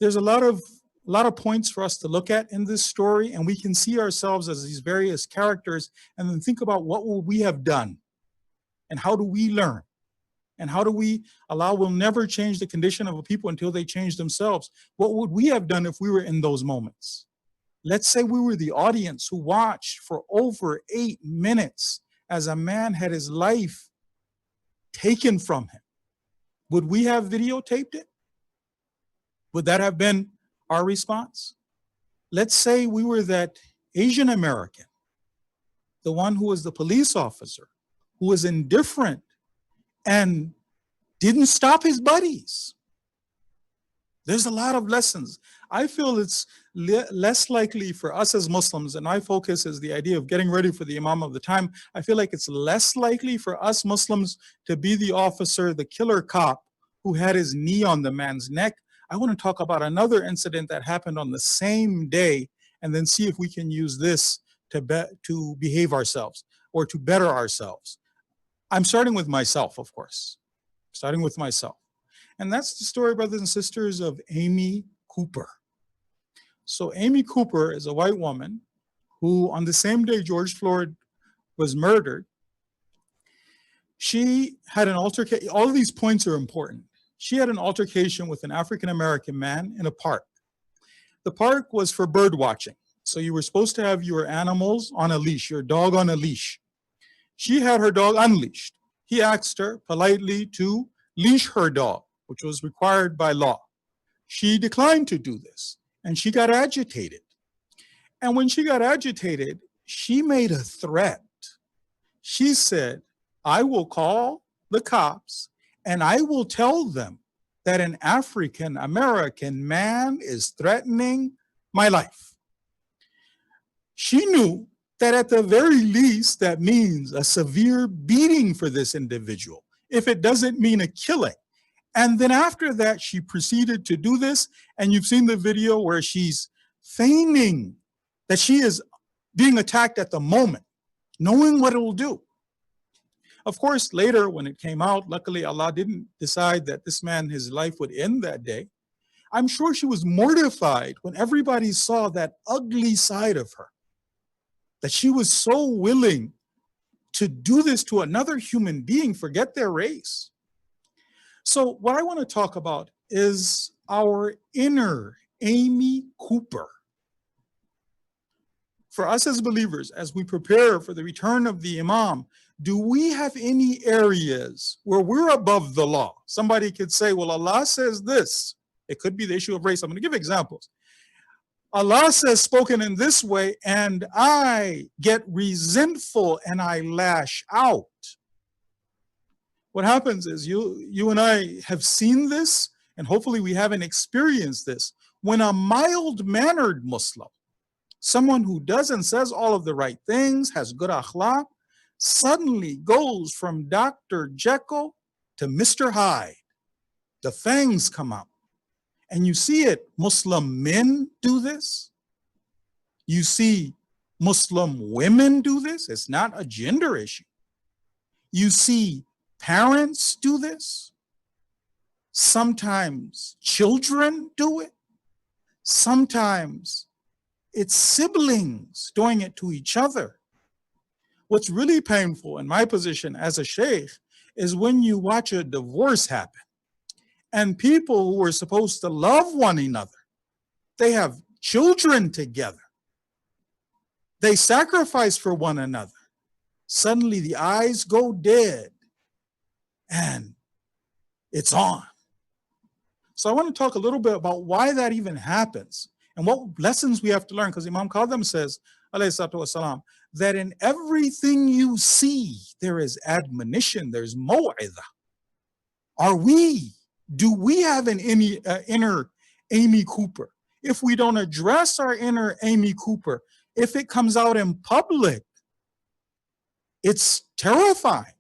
There's a lot of points for us to look at in this story, and we can see ourselves as these various characters and then think about what will we have done and how do we learn and how do we allow, we'll never change the condition of a people until they change themselves. What would we have done if we were in those moments? Let's say we were the audience who watched for over 8 minutes as a man had his life taken from him. Would we have videotaped it? Would that have been our response? Let's say we were that Asian American, the one who was the police officer, who was indifferent and didn't stop his buddies. There's a lot of lessons. I feel it's less likely for us as Muslims, and my focus is the idea of getting ready for the Imam of the time. I feel like it's less likely for us Muslims to be the officer, the killer cop who had his knee on the man's neck. I want to talk about another incident that happened on the same day and then see if we can use this to behave ourselves or to better ourselves. I'm starting with myself, of course, starting with myself. And that's the story, brothers and sisters, of Amy Cooper. So Amy Cooper is a white woman who, on the same day George Floyd was murdered, she had an altercation. All of these points are important. She had an altercation with an African-American man in a park. The park was for bird watching. So you were supposed to have your animals on a leash, your dog on a leash. She had her dog unleashed. He asked her politely to leash her dog, which was required by law. She declined to do this, and she got agitated. And when she got agitated, she made a threat. She said, I will call the cops and I will tell them that an African American man is threatening my life. She knew that at the very least, that means a severe beating for this individual, if it doesn't mean a killing. And then after that, she proceeded to do this. And you've seen the video where she's feigning that she is being attacked at the moment, knowing what it will do. Of course, later when it came out, luckily Allah didn't decide that this man, his life would end that day. I'm sure she was mortified when everybody saw that ugly side of her, that she was so willing to do this to another human being, forget their race. So what I want to talk about is our inner Amy Cooper. For us as believers, as we prepare for the return of the Imam, do we have any areas where we're above the law? Somebody could say, well, Allah says this. It could be the issue of race. I'm going to give examples. Allah says spoken in this way, and I get resentful and I lash out. What happens is you and I have seen this, and hopefully we haven't experienced this. When a mild-mannered Muslim, someone who does and says all of the right things, has good akhlaq, suddenly goes from Dr. Jekyll to Mr. Hyde, the fangs come out. And you see it, Muslim men do this. You see Muslim women do this. It's not a gender issue. You see parents do this. Sometimes children do it. Sometimes it's siblings doing it to each other. What's really painful in my position as a sheikh is when you watch a divorce happen and people who are supposed to love one another, they have children together, they sacrifice for one another. Suddenly the eyes go dead and it's on. So I want to talk a little bit about why that even happens and what lessons we have to learn, because Imam Qadham says, alayhi salatu wasalam, that in everything you see, there is admonition, there's mu'idha. Do we have an inner Amy Cooper? If we don't address our inner Amy Cooper, if it comes out in public, it's terrifying.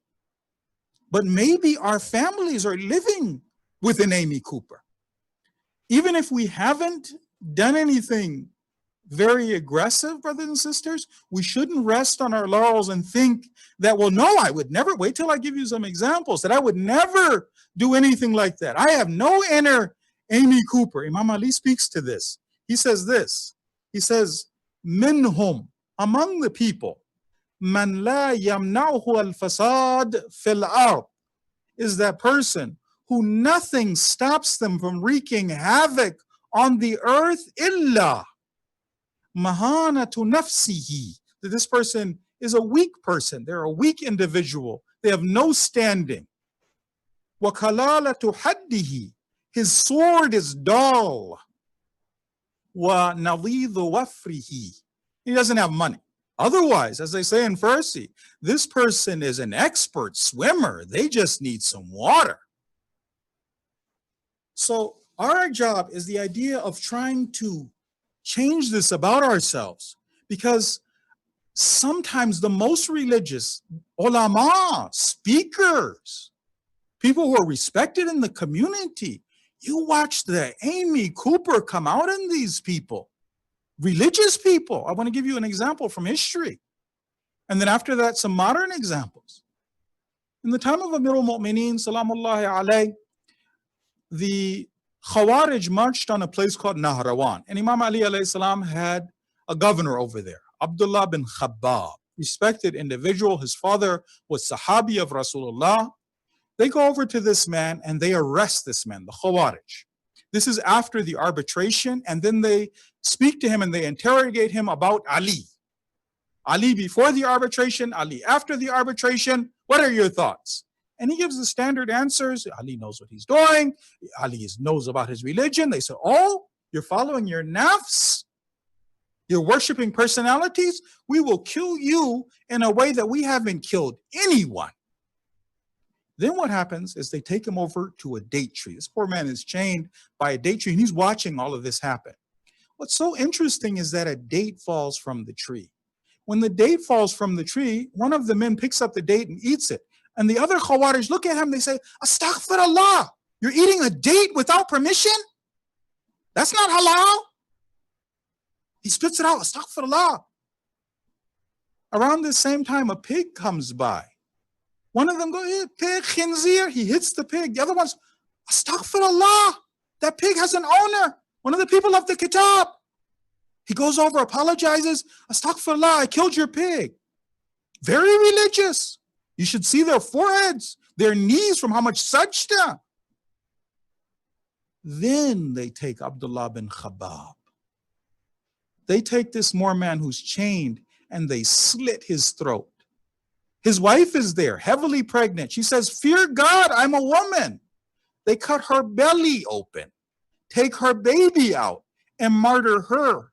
but maybe our families are living with an Amy Cooper. Even if we haven't done anything very aggressive, brothers and sisters, we shouldn't rest on our laurels and think that, well, no, I would never, wait till I give you some examples, that I would never do anything like that. I have no inner Amy Cooper. Imam Ali speaks to this. He says this. He says, minhum, among the people, man la yamna'uhu al-fasad fil ard, is that person who nothing stops them from wreaking havoc on the earth, illa mahanatu nafsihi, that this person is a weak person. They're a weak individual. They have no standing. Wa kalalatu haddihi, his sword is dull. Wa nadhidu wafrihi, he doesn't have money. Otherwise, as they say in Farsi, this person is an expert swimmer. They just need some water. So our job is the idea of trying to change this about ourselves, because sometimes the most religious ulama, speakers, people who are respected in the community, you watch the Amy Cooper come out in these people, religious people. I want to give you an example from history. And then after that, some modern examples. In the time of Amir al-Mu'mineen, salamullahi alayh, the Khawarij marched on a place called Nahrawan. And Imam Ali alayhi salam had a governor over there, Abdullah bin Khabbab, respected individual. His father was Sahabi of Rasulullah. They go over to this man and they arrest this man, the Khawarij. This is after the arbitration, and then they speak to him and they interrogate him about Ali. Ali before the arbitration, Ali after the arbitration, what are your thoughts? And he gives the standard answers. Ali knows what he's doing. Ali knows about his religion. They say, oh, you're following your nafs? You're worshiping personalities? We will kill you in a way that we haven't killed anyone. Then what happens is they take him over to a date tree. This poor man is chained by a date tree, and he's watching all of this happen. What's so interesting is that a date falls from the tree. When the date falls from the tree, one of the men picks up the date and eats it. And the other Khawarij look at him, they say, Astaghfirullah, you're eating a date without permission? That's not halal. He spits it out, Astaghfirullah. Around this same time, a pig comes by. One of them goes, pig, khinzir, he hits the pig. The other one's, Astaghfirullah, that pig has an owner, one of the people of the kitab. He goes over, apologizes, Astaghfirullah, I killed your pig. Very religious. You should see their foreheads, their knees from how much sajda. Then they take Abdullah bin Khabbab. They take this Moor man who's chained and they slit his throat. His wife is there, heavily pregnant. She says, fear God, I'm a woman. They cut her belly open, take her baby out, and martyr her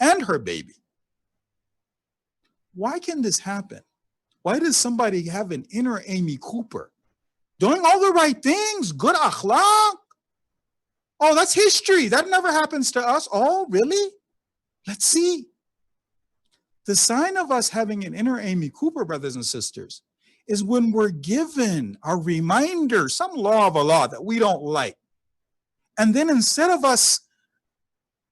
and her baby. Why can this happen? Why does somebody have an inner Amy Cooper? Doing all the right things, good akhlaq. Oh, that's history. That never happens to us. Oh, really? Let's see. The sign of us having an inner Amy Cooper, brothers and sisters, is when we're given a reminder, some law of Allah that we don't like. And then instead of us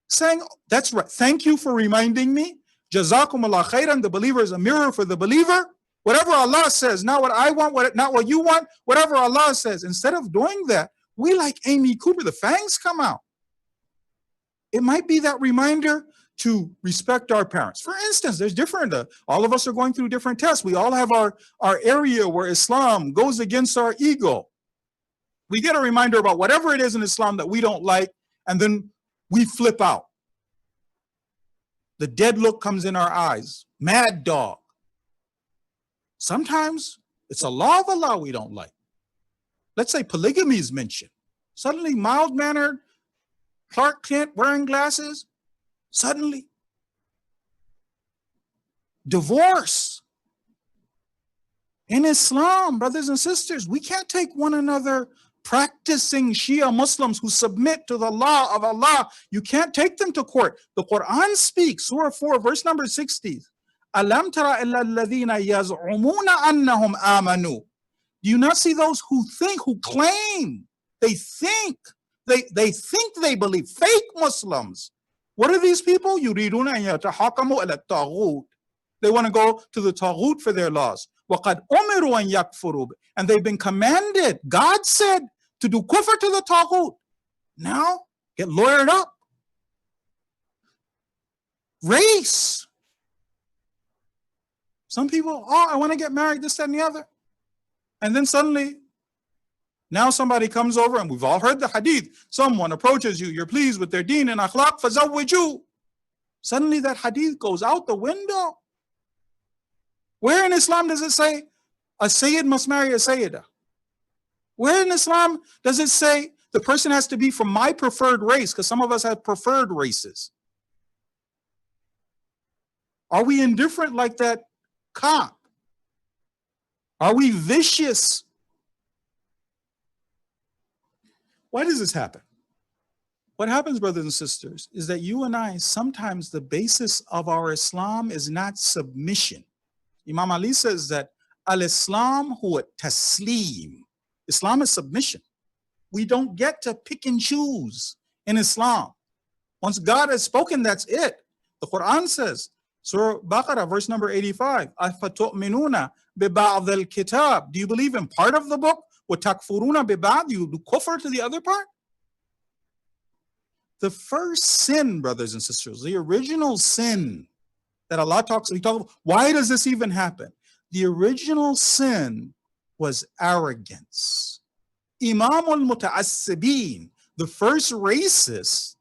saying, that's right, thank you for reminding me, Jazakumullah khairan, the believer is a mirror for the believer. Whatever Allah says, not what I want, not what you want, whatever Allah says. Instead of doing that, we like Amy Cooper, the fangs come out. It might be that reminder to respect our parents. For instance, there's different, all of us are going through different tests. We all have our area where Islam goes against our ego. We get a reminder about whatever it is in Islam that we don't like, and then we flip out. The dead look comes in our eyes, mad dog. Sometimes it's a law of Allah we don't like. Let's say polygamy is mentioned. Suddenly mild-mannered, Clark Kent wearing glasses, suddenly. Divorce. In Islam, brothers and sisters, we can't take one another practicing Shia Muslims who submit to the law of Allah. You can't take them to court. The Quran speaks, Surah 4, verse number 60. Alam tara illa alladhina yaz'umuna annahum amanu Do you not see those who think, who claim, they think they believe, fake Muslims? What are these people? يريدون أن يتحاكموا إلى الطاغوت. They want to go to the taghut for their laws. وَقَدْ أُمِرُوا أَن يَكْفُرُوا. And they've been commanded, God said, to do kufr to the taghut. Now, get lawyered up. Race. Some people, oh, I want to get married, this, that, and the other. And then suddenly, now somebody comes over, and we've all heard the hadith. Someone approaches you, you're pleased with their deen and akhlaq, فَزَوِّجُوا. Suddenly that hadith goes out the window. Where in Islam does it say a Sayyid must marry a Sayyidah? Where in Islam does it say the person has to be from my preferred race? Because some of us have preferred races. Are we indifferent like that cop? Are we vicious? Why does this happen? What happens, brothers and sisters, is that you and I, sometimes the basis of our Islam is not submission. Imam Ali says that al-Islam huwa taslim. Islam is submission. We don't get to pick and choose in Islam. Once God has spoken, that's it. The Quran says, Surah Baqarah, verse number 85, أَفَتُؤْمِنُونَ بِبَعْضِ الْكِتَابِ. Do you believe in part of the book? وَتَكْفُرُونَ بِبَعْضِ. You do kufr to the other part? The first sin, brothers and sisters, the original sin that Allah talks about, why does this even happen? The original sin was arrogance. Imam al-Muta'assibin, the first racist,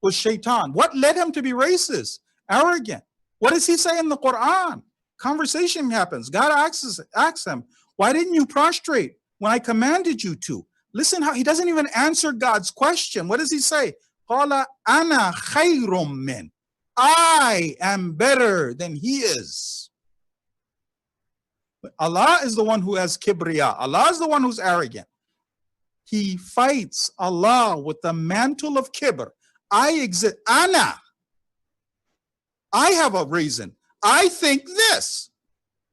was Shaitan. What led him to be racist? Arrogant. What does he say in the Quran? Conversation happens. God asks him, why didn't you prostrate when I commanded you to? Listen how he doesn't even answer God's question. What does he say? قَالَ أَنَا خَيْرٌ مِّنْ. I am better than he is. Allah is the one who has kibriya. Allah is the one who's arrogant. He fights Allah with the mantle of kibr. I exist. Ana. I have a reason. I think this.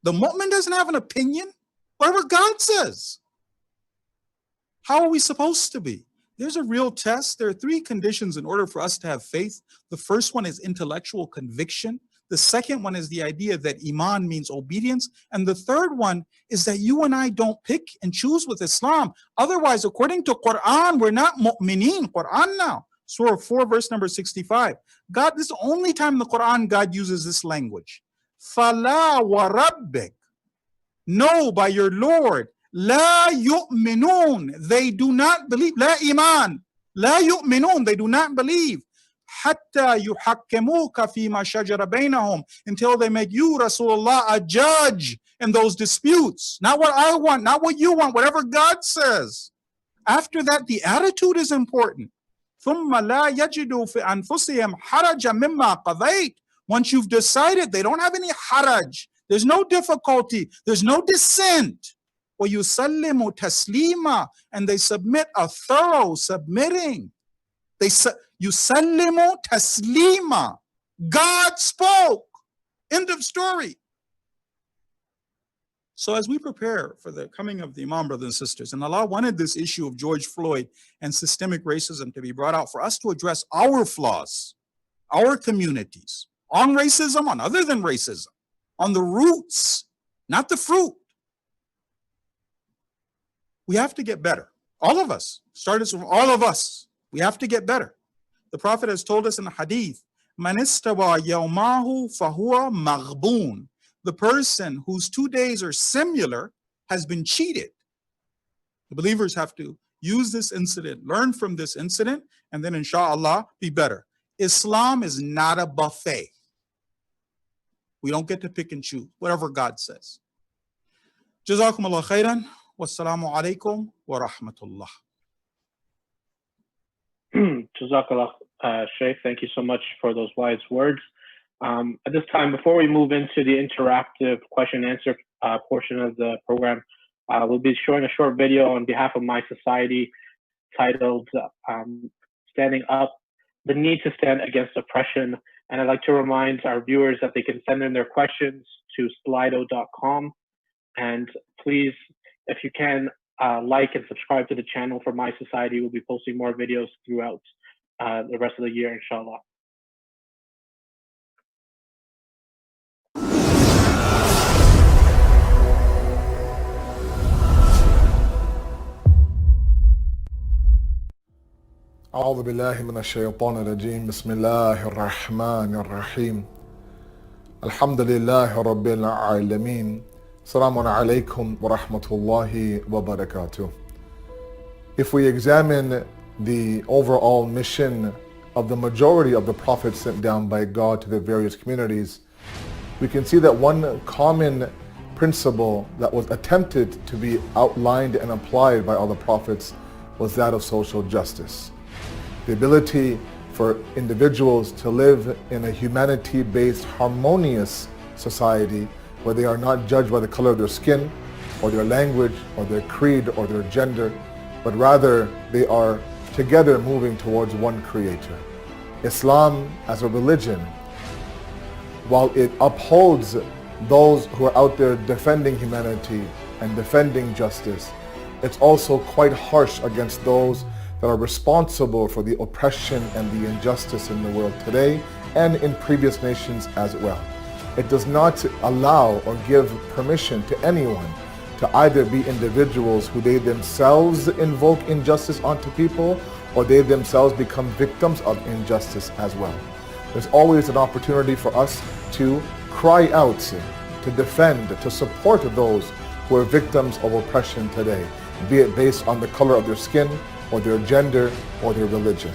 The mu'min doesn't have an opinion. Whatever God says. How are we supposed to be? There's a real test. There are three conditions in order for us to have faith. The first one is intellectual conviction. The second one is the idea that Iman means obedience. And the third one is that you and I don't pick and choose with Islam. Otherwise, according to Quran, we're not mu'mineen. Quran now. Surah 4, verse number 65. God, this is the only time in the Quran God uses this language. Fala wa rabbik. No, by your Lord. La yu'minun. They do not believe. La iman. La yu'minun. They do not believe. Hatta yuhakkimuka fima shajara bainahum. Until they make you, Rasulullah, a judge in those disputes. Not what I want, not what you want, whatever God says. After that, the attitude is important. ثُمَّ لَا يَجِدُوا فِي أَنفُسِهِمْ حَرَجًا مِمَّا قَضَيْتَ. Once you've decided, they don't have any haraj. There's no difficulty. There's no dissent. وَيُسَلِّمُ تَسْلِيمًا. And they submit a thorough submitting. Yusallimu taslima. God spoke. End of story. So as we prepare for the coming of the Imam, brothers and sisters, and Allah wanted this issue of George Floyd and systemic racism to be brought out for us to address our flaws, our communities, on racism, on other than racism, on the roots, not the fruit. We have to get better. All of us, started from all of us, we have to get better. The Prophet has told us in the hadith, Man istawa yawmahu fahuwa maghboon. The person whose 2 days are similar has been cheated. The believers have to use this incident, learn from this incident, and then inshallah be better. Islam is not a buffet. We don't get to pick and choose, whatever God says. Jazakumullah khairan. Wassalamu alaikum wa rahmatullah. Jazakallah, Shaykh. Thank you so much for those wise words. At this time, before we move into the interactive question and answer portion of the program, we'll be showing a short video on behalf of my society titled Standing Up, the Need to Stand Against Oppression. And I'd like to remind our viewers that they can send in their questions to slido.com. And please, If you can, like and subscribe to the channel for My Society. We'll be posting more videos throughout the rest of the year, inshallah. أعوذ بالله من الشيطان الرجيم بسم الله الرحمن الرحيم الحمد لله رب العالمين السلام عليكم ورحمة الله وبركاته. If we examine the overall mission of the majority of the prophets sent down by God to the various communities, we can see that one common principle that was attempted to be outlined and applied by all the prophets was that of social justice. The ability for individuals to live in a humanity-based, harmonious society where they are not judged by the color of their skin or their language or their creed or their gender, but rather they are together moving towards one creator. Islam as a religion, while it upholds those who are out there defending humanity and defending justice, it's also quite harsh against those that are responsible for the oppression and the injustice in the world today and in previous nations as well. It does not allow or give permission to anyone to either be individuals who they themselves invoke injustice onto people or they themselves become victims of injustice as well. There's always an opportunity for us to cry out, to defend, to support those who are victims of oppression today, be it based on the color of their skin, or their gender, or their religion,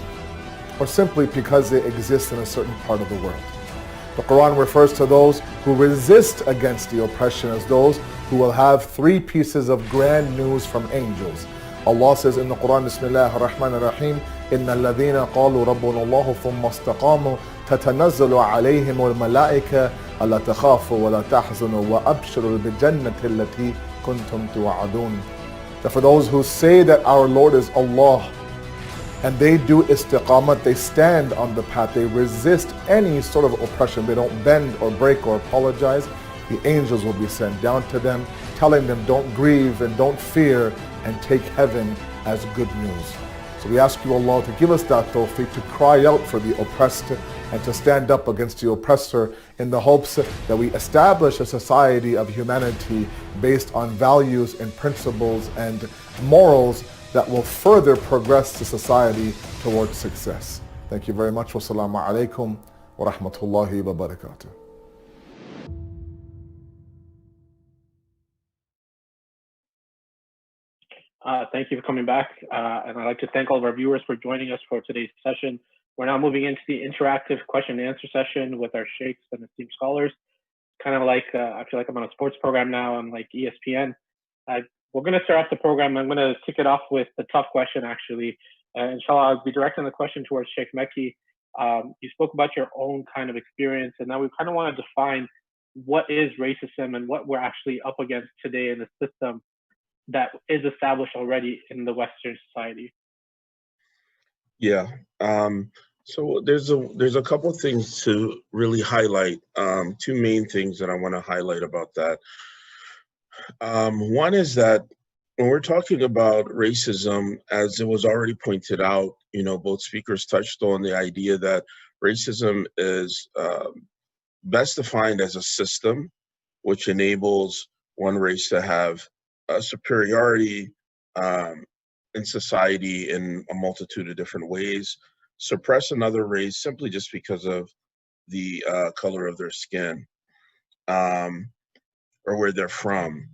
or simply because they exist in a certain part of the world. The Quran refers to those who resist against the oppression as those who will have three pieces of grand news from angels. Allah says in the Quran, Bismillah ar-Rahman ar-Rahim, إِنَّ الَّذِينَ قَالُوا رَبُّنَا اللَّهُ ثُمَّ اسْتَقَامُوا تَتَنَزَّلُ عَلَيْهِمُ الْمَلَائِكَةُ أَلَّا تَخَافُوا وَلَا تَحْزَنُوا وَأَبْشِرُوا بِالْجَنَّةِ الَّتِي كُنْتُمْ تُوعَدُونَ. That for those who say that our Lord is Allah and they do istiqamat, they stand on the path, they resist any sort of oppression, they don't bend or break or apologize, the angels will be sent down to them, telling them don't grieve and don't fear and take heaven as good news. So we ask you, Allah, to give us that tawfiq to cry out for the oppressed and to stand up against the oppressor in the hopes that we establish a society of humanity based on values and principles and morals that will further progress the society towards success. Thank you very much. Wassalamu alaikum wa rahmatullahi wa barakatuh. Thank you for coming back. And I'd like to thank all of our viewers for joining us for today's session. We're now moving into the interactive question and answer session with our sheikhs and esteemed scholars. Kind of like, I feel like I'm on a sports program now. I'm like ESPN. We're going to start off the program. I'm going to kick it off with the tough question, actually. Inshallah, I'll be directing the question towards Shaykh Mekki. You spoke about your own kind of experience, and now we kind of want to define what is racism and what we're actually up against today in the system that is established already in the Western society. Yeah. So there's a couple of things to really highlight. Two main things that I want to highlight about that. One is that when we're talking about racism, as it was already pointed out, both speakers touched on the idea that racism is best defined as a system which enables one race to have a superiority in society in a multitude of different ways, suppress another race simply just because of the color of their skin or where they're from.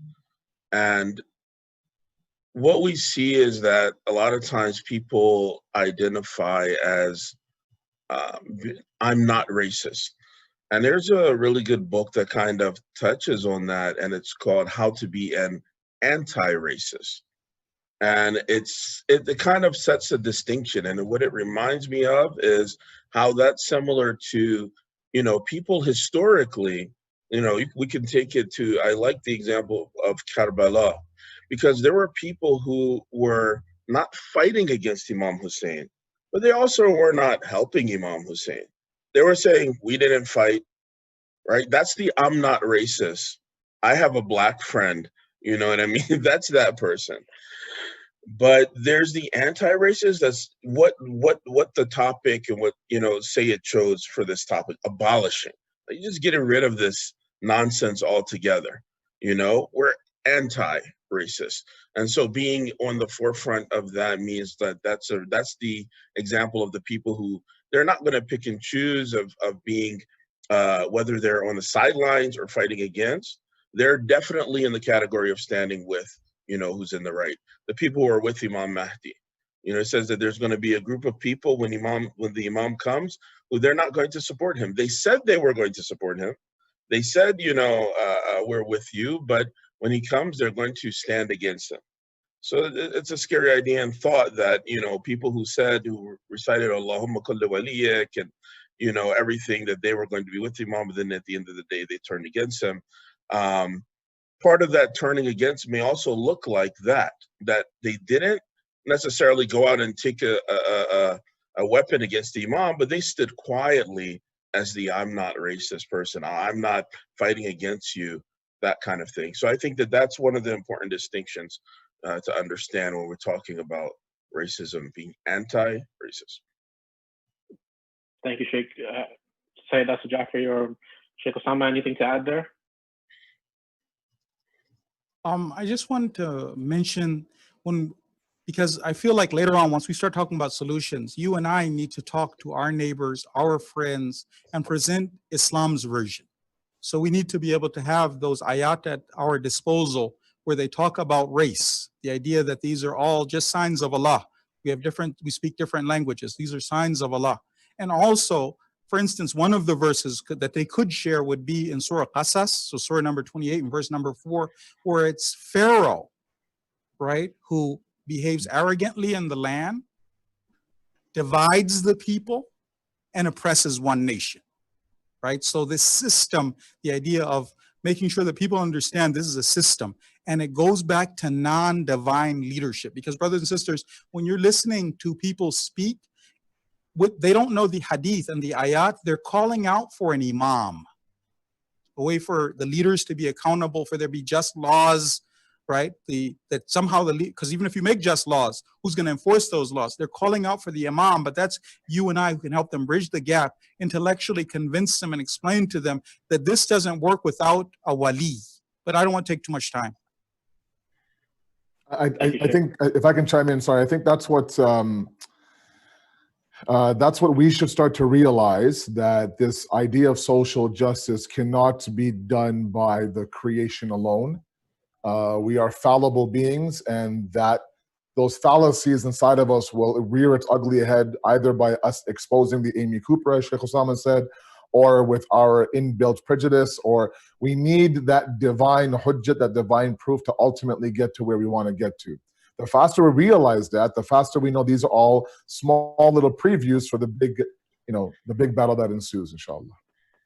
And what we see is that a lot of times people identify as I'm not racist. And there's a really good book that kind of touches on that, and it's called How to Be an Anti-Racist. And it kind of sets a distinction. And what it reminds me of is how that's similar to, people historically, we can take it to, I like the example of Karbala, because there were people who were not fighting against Imam Husayn, but they also were not helping Imam Husayn. They were saying, we didn't fight, right? That's the I'm not racist. I have a black friend You know what I mean? That's that person. But there's the anti-racist. That's what the topic and what, you know, Syed chose for this topic: abolishing. Like, just getting rid of this nonsense altogether. You know, we're anti-racist, and so being on the forefront of that means that that's the example of the people who, they're not going to pick and choose of being whether they're on the sidelines or fighting against. They're definitely in the category of standing with, you know, who's in the right. The people who are with Imam Mahdi. You know, it says that there's going to be a group of people when the Imam comes, who they're not going to support him. They said they were going to support him. They said, you know, we're with you, but when he comes, they're going to stand against him. So it's a scary idea and thought that, you know, people who recited Allahumma kulli waliyak and, you know, everything, that they were going to be with Imam, but then at the end of the day, they turned against him. Part of that turning against may also look like that they didn't necessarily go out and take a weapon against the Imam, but they stood quietly as the "I'm not racist" person. I'm not fighting against you, that kind of thing. So I think that that's one of the important distinctions to understand when we're talking about racism, being anti-racist. Thank you, Sheikh. Syed Asad Jafri or Sheikh Usama, anything to add there? I just wanted to mention because I feel like later on, once we start talking about solutions, you and I need to talk to our neighbors, our friends, and present Islam's version. So we need to be able to have those ayat at our disposal where they talk about race, the idea that these are all just signs of Allah. We speak different languages. These are signs of Allah. And also, for instance, one of the verses that they could share would be in Surah Qasas, so Surah number 28 and verse number 4, where it's Pharaoh, right, who behaves arrogantly in the land, divides the people, and oppresses one nation, right? So this system, the idea of making sure that people understand this is a system, and it goes back to non-divine leadership. Because brothers and sisters, when you're listening to people speak, they don't know the hadith and the ayat, they're calling out for an imam, a way for the leaders to be accountable, for there be just laws, right? That somehow because even if you make just laws, who's going to enforce those laws? They're calling out for the imam, but that's you and I who can help them bridge the gap, intellectually convince them and explain to them that this doesn't work without a wali. But I don't want to take too much time. I think if I can chime in, sorry, I think that's what we should start to realize, that this idea of social justice cannot be done by the creation alone. We are fallible beings, and that those fallacies inside of us will rear its ugly head either by us exposing the Amy Cooper, as Sheikh Usama said, or with our inbuilt prejudice, or we need that divine hujjat, that divine proof to ultimately get to where we want to get to. The faster we realize that, the faster we know these are all small little previews for the big, the big battle that ensues, inshallah.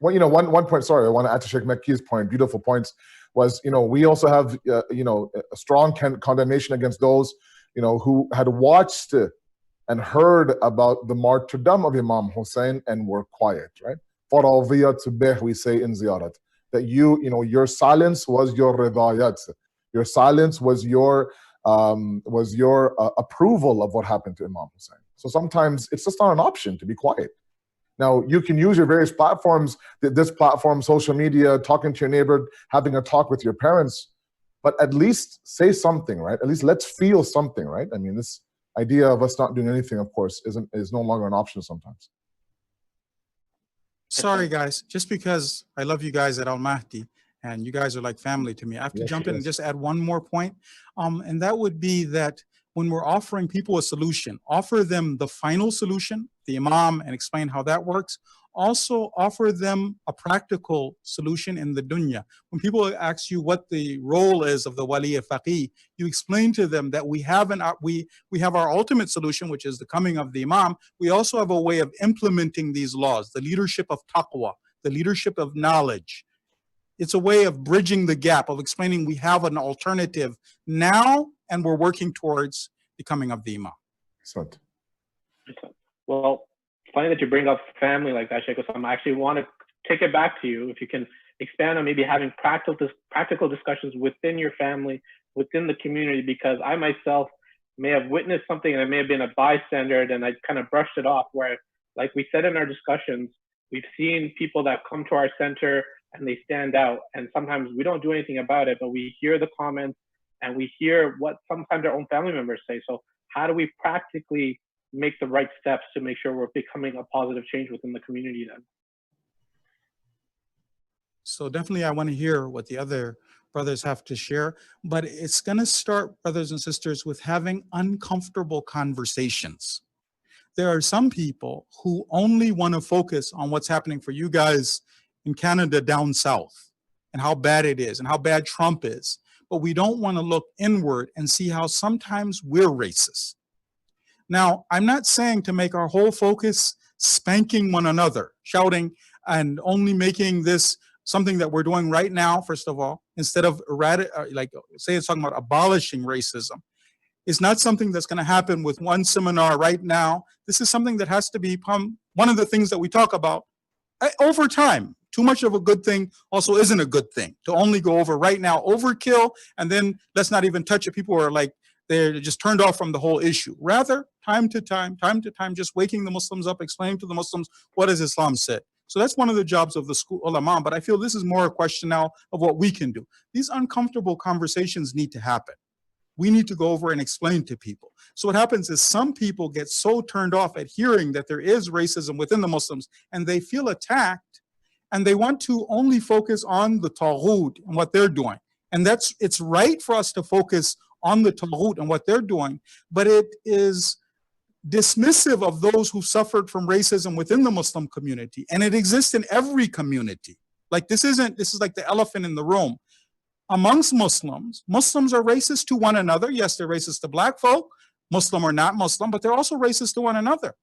Well, one point, sorry, I want to add to Sheikh Mekki's point, beautiful points, was, we also have, a strong condemnation against those, who had watched and heard about the martyrdom of Imam Husayn and were quiet, right? We say in ziyarat, that your silence was your ridayat. Your silence was your approval of what happened to Imam Husayn. So sometimes it's just not an option to be quiet. Now, you can use your various platforms, this platform, social media, talking to your neighbor, having a talk with your parents, but at least say something, right? At least let's feel something, right? I mean, this idea of us not doing anything, of course, is no longer an option sometimes. Sorry, guys, just because I love you guys at Al Mahdi, and you guys are like family to me, I have to jump in and just add one more point. And that would be that when we're offering people a solution, offer them the final solution, the imam, and explain how that works. Also offer them a practical solution in the dunya. When people ask you what the role is of the wali faqih, you explain to them that we have our ultimate solution, which is the coming of the imam. We also have a way of implementing these laws, the leadership of taqwa, the leadership of knowledge. It's a way of bridging the gap, of explaining we have an alternative now, and we're working towards the coming of the imam. Excellent. Well, funny that you bring up family like that, Sheikh Usama. I actually want to take it back to you, if you can expand on maybe having practical discussions within your family, within the community, because I myself may have witnessed something and I may have been a bystander and I kind of brushed it off, where, like we said in our discussions, we've seen people that come to our center and they stand out, and sometimes we don't do anything about it, but we hear the comments and we hear what sometimes our own family members say. So how do we practically make the right steps to make sure we're becoming a positive change within the community then? So definitely I want to hear what the other brothers have to share, but it's going to start, brothers and sisters, with having uncomfortable conversations. There are some people who only want to focus on what's happening for you guys in Canada down south and how bad it is and how bad Trump is. But we don't want to look inward and see how sometimes we're racist. Now, I'm not saying to make our whole focus spanking one another, shouting, and only making this something that we're doing right now, first of all, instead of like say it's talking about abolishing racism. It's not something that's going to happen with one seminar right now. This is something that has to become one of the things that we talk about over time. Too much of a good thing also isn't a good thing. To only go over right now, overkill, and then let's not even touch it. People are like, they're just turned off from the whole issue. Rather, time to time, just waking the Muslims up, explaining to the Muslims what has Islam said. So that's one of the jobs of the school ulama, but I feel this is more a question now of what we can do. These uncomfortable conversations need to happen. We need to go over and explain to people. So what happens is some people get so turned off at hearing that there is racism within the Muslims and they feel attacked and they want to only focus on the Taghut and what they're doing. And it's right for us to focus on the Taghut and what they're doing, but it is dismissive of those who suffered from racism within the Muslim community. And it exists in every community. Like this is like the elephant in the room. Amongst Muslims are racist to one another. Yes, they're racist to black folk, Muslim or not Muslim, but they're also racist to one another.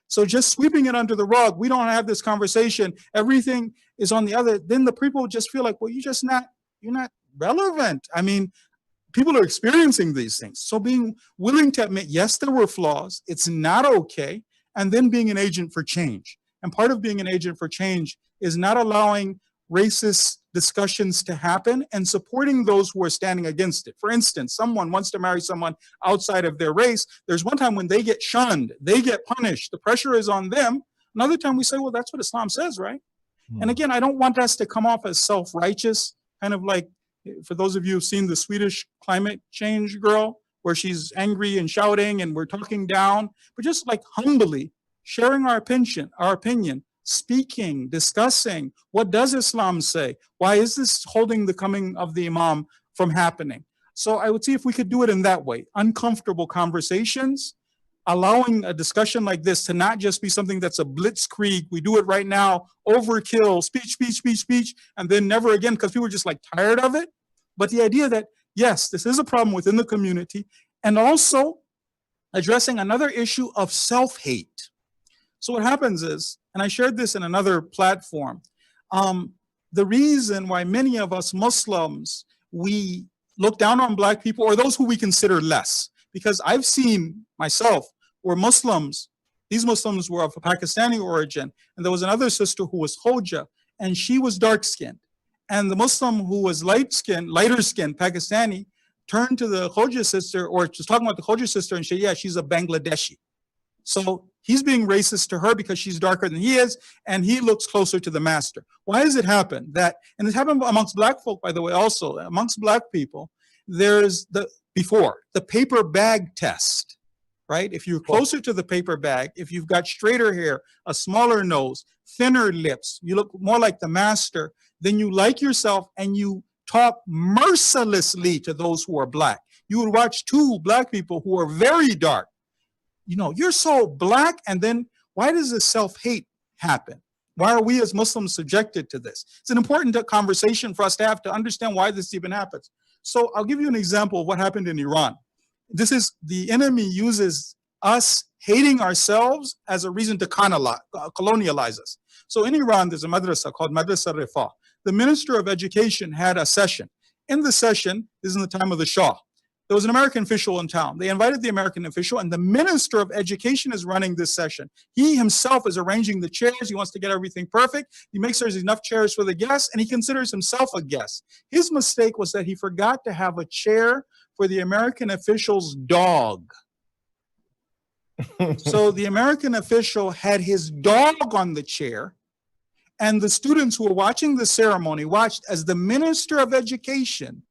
So just sweeping it under the rug, we don't have this conversation, everything is on the other, then the people just feel like, well, you're not relevant. I mean, people are experiencing these things. So being willing to admit, yes, there were flaws, it's not okay, and then being an agent for change. And part of being an agent for change is not allowing racist discussions to happen and supporting those who are standing against it. For instance, someone wants to marry someone outside of their race. There's one time when they get shunned, they get punished, the pressure is on them. Another time we say, well, that's what Islam says, right? And again, I don't want us to come off as self-righteous, kind of like, for those of you who've seen the Swedish climate change girl, where she's angry and shouting and we're talking down, but just like humbly sharing our opinion, speaking, discussing, what does Islam say? Why is this holding the coming of the Imam from happening? So I would see if we could do it in that way, uncomfortable conversations, allowing a discussion like this to not just be something that's a blitzkrieg, we do it right now, overkill, speech, and then never again, because people are just like tired of it. But the idea that, yes, this is a problem within the community, and also addressing another issue of self-hate. So what happens is, and I shared this in another platform, the reason why many of us Muslims, we look down on black people or those who we consider less, because I've seen myself where these Muslims were of a Pakistani origin, and there was another sister who was Khoja, and she was dark-skinned. And the Muslim who was lighter-skinned, Pakistani, turned to the Khoja sister, or just talking about the Khoja sister, and said, yeah, she's a Bangladeshi. So he's being racist to her because she's darker than he is, and he looks closer to the master. Why does it happen? And it happened amongst black folk, by the way, also. Amongst black people, there's the paper bag test, right? If you're closer to the paper bag, if you've got straighter hair, a smaller nose, thinner lips, you look more like the master, then you like yourself and you talk mercilessly to those who are black. You would watch two black people who are very dark. You know, you're so black, and then why does this self-hate happen? Why are we as Muslims subjected to this? It's an important conversation for us to have to understand why this even happens. So I'll give you an example of what happened in Iran. This is, the enemy uses us hating ourselves as a reason to colonialize us. So in Iran, there's a madrasa called Madrasa Rifah. The Minister of Education had a session. In the session, this is in the time of the Shah, There was an American official in town. They invited the American official, and the Minister of Education is running this session. He himself is arranging the chairs. He wants to get everything perfect. He makes sure there's enough chairs for the guests, and he considers himself a guest. His mistake was that he forgot to have a chair for the American official's dog. So the American official had his dog on the chair, and the students who were watching the ceremony watched as the Minister of Education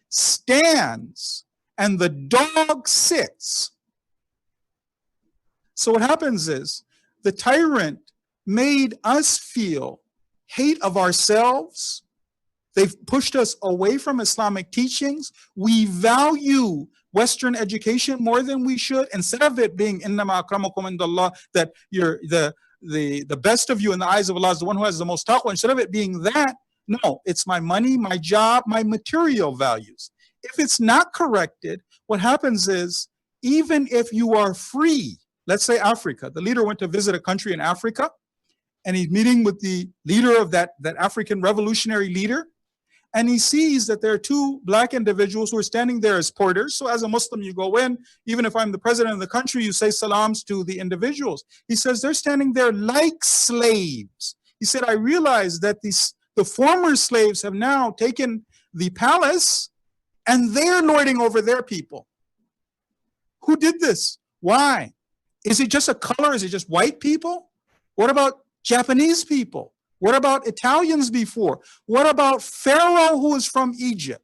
stands and the dog sits. So what happens is the tyrant made us feel hate of ourselves. They've pushed us away from Islamic teachings. We value Western education more than we should. Instead of it being innama akramakum indallah, that you're the best of you in the eyes of Allah is the one who has the most taqwa. Instead of it being that, no, it's my money, my job, my material values. If it's not corrected, what happens is, even if you are free, let's say Africa, the leader went to visit a country in Africa, and he's meeting with the leader of that African revolutionary leader, and he sees that there are two black individuals who are standing there as porters. So as a Muslim, you go in, even if I'm the president of the country, you say salams to the individuals. He says they're standing there like slaves. He said, I realize that the former slaves have now taken the palace and they're lording over their people. Who did this? Why? Is it just a color? Is it just white people? What about Japanese people? What about Italians before? What about Pharaoh, who is from Egypt?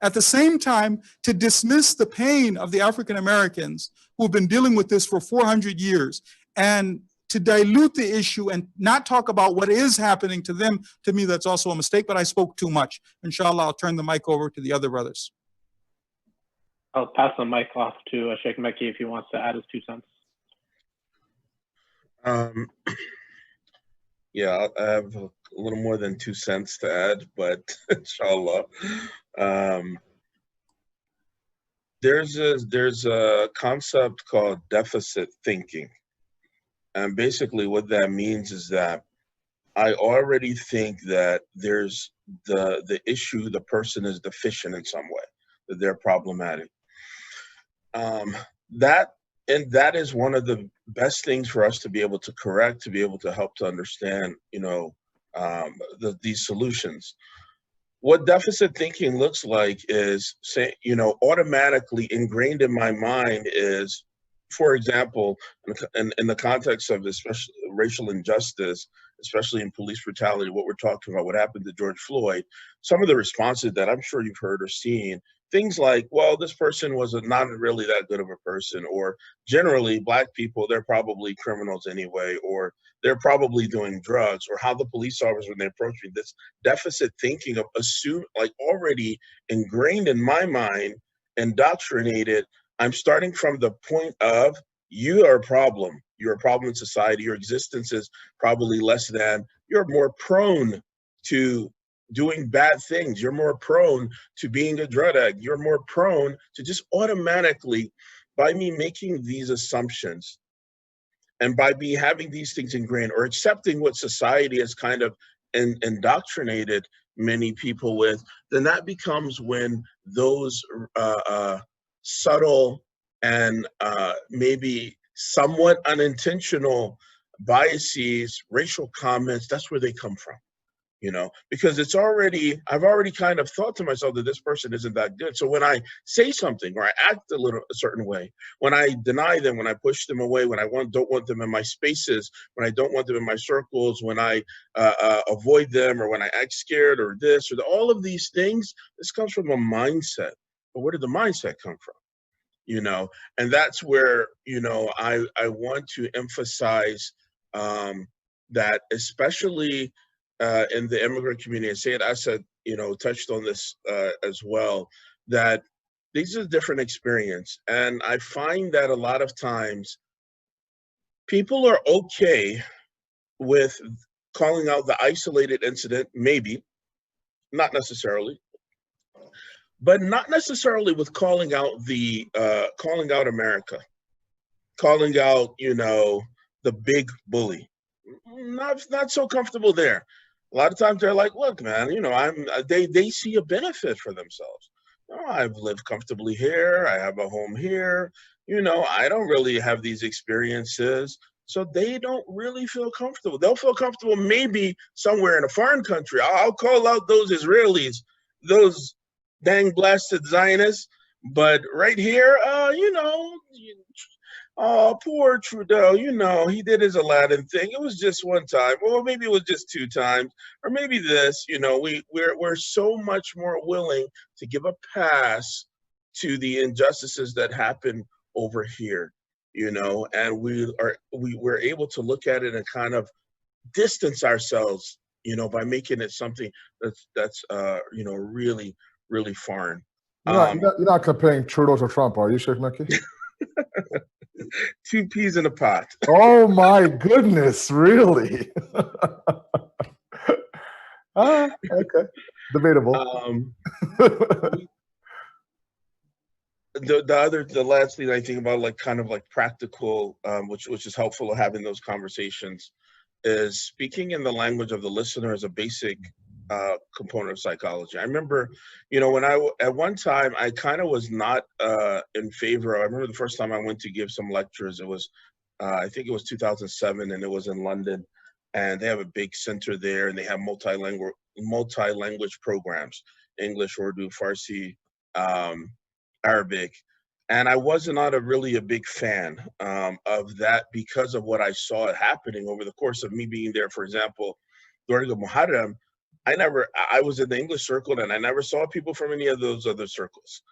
At the same time, to dismiss the pain of the African Americans who have been dealing with this for 400 years and to dilute the issue and not talk about what is happening to them, to me, that's also a mistake, but I spoke too much. Inshallah, I'll turn the mic over to the other brothers. I'll pass the mic off to Shaykh Mekki if he wants to add his 2 cents. Yeah, I have a little more than 2 cents to add, but inshallah. There's a concept called deficit thinking. And basically what that means is that I already think that there's the issue, the person is deficient in some way, that they're problematic. That is one of the best things for us to be able to correct, to be able to help to understand, these solutions. What deficit thinking looks like is, automatically ingrained in my mind is, for example, in the context of especially racial injustice, especially in police brutality, what we're talking about, what happened to George Floyd, some of the responses that I'm sure you've heard or seen, things like, well, this person was not really that good of a person, or generally black people, they're probably criminals anyway, or they're probably doing drugs, or how the police officers, when they approach me, this deficit thinking of already ingrained in my mind, indoctrinated. I'm starting from the point of, you are a problem. You're a problem in society. Your existence is probably less than. You're more prone to doing bad things. You're more prone to being a drug addict. You're more prone to just automatically, by me making these assumptions and by me having these things ingrained or accepting what society has kind of indoctrinated many people with, then that becomes when those subtle and maybe somewhat unintentional biases, racial comments, that's where they come from, because I've already kind of thought to myself that this person isn't that good. So when I say something or I act a certain way, when I deny them, when I push them away, when I don't want them in my spaces, when I don't want them in my circles, when I avoid them, or when I act scared or this or all of these things, this comes from a mindset. But where did the mindset come from? And that's where, I want to emphasize that, especially in the immigrant community, and Syed Asad, touched on this as well, that these are different experience. And I find that a lot of times people are okay with calling out the isolated incident, maybe, not necessarily, but not necessarily with calling out America, calling out, the big bully. Not so comfortable there. A lot of times they're like, look, man, they see a benefit for themselves. Oh, I've lived comfortably here. I have a home here. I don't really have these experiences. So they don't really feel comfortable. They'll feel comfortable maybe somewhere in a foreign country. I'll call out those Israelis, those dang blasted Zionists. But right here, oh, poor Trudeau, he did his Aladdin thing. It was just one time. Well, maybe it was just 2 times. Or maybe this, we're so much more willing to give a pass to the injustices that happen over here, and we're able to look at it and kind of distance ourselves, by making it something that's really, really foreign. You're not comparing Trudeau to Trump, are you, Sheikh Mekki? 2 peas in a pot. Oh my goodness, really? Okay. Debatable. The last thing I think about, like kind of like practical, which is helpful of having those conversations, is speaking in the language of the listener is a basic component of psychology. I remember, when at one time I kind of was not in favor of. I remember the first time I went to give some lectures. It was, I think it was 2007, and it was in London, and they have a big center there, and they have multi-language programs: English, Urdu, Farsi, Arabic. And I was not really a big fan of that because of what I saw it happening over the course of me being there. For example, during the Muharram, I was in the English circle, and I never saw people from any of those other circles,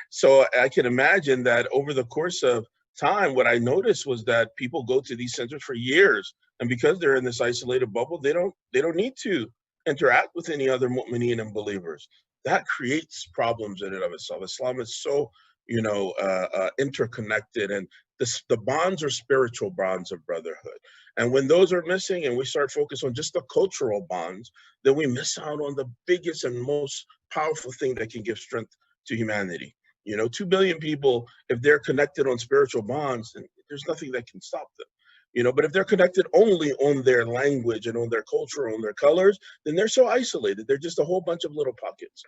so I can imagine that over the course of time, what I noticed was that people go to these centers for years, and because they're in this isolated bubble, they don't need to interact with any other mu'mineen and believers. That creates problems in and of itself. Islam is so, interconnected, and the bonds are spiritual bonds of brotherhood. And when those are missing and we start focus on just the cultural bonds, then we miss out on the biggest and most powerful thing that can give strength to humanity. 2 billion people, if they're connected on spiritual bonds, then there's nothing that can stop them. But if they're connected only on their language and on their culture, on their colors, then they're so isolated. They're just a whole bunch of little pockets.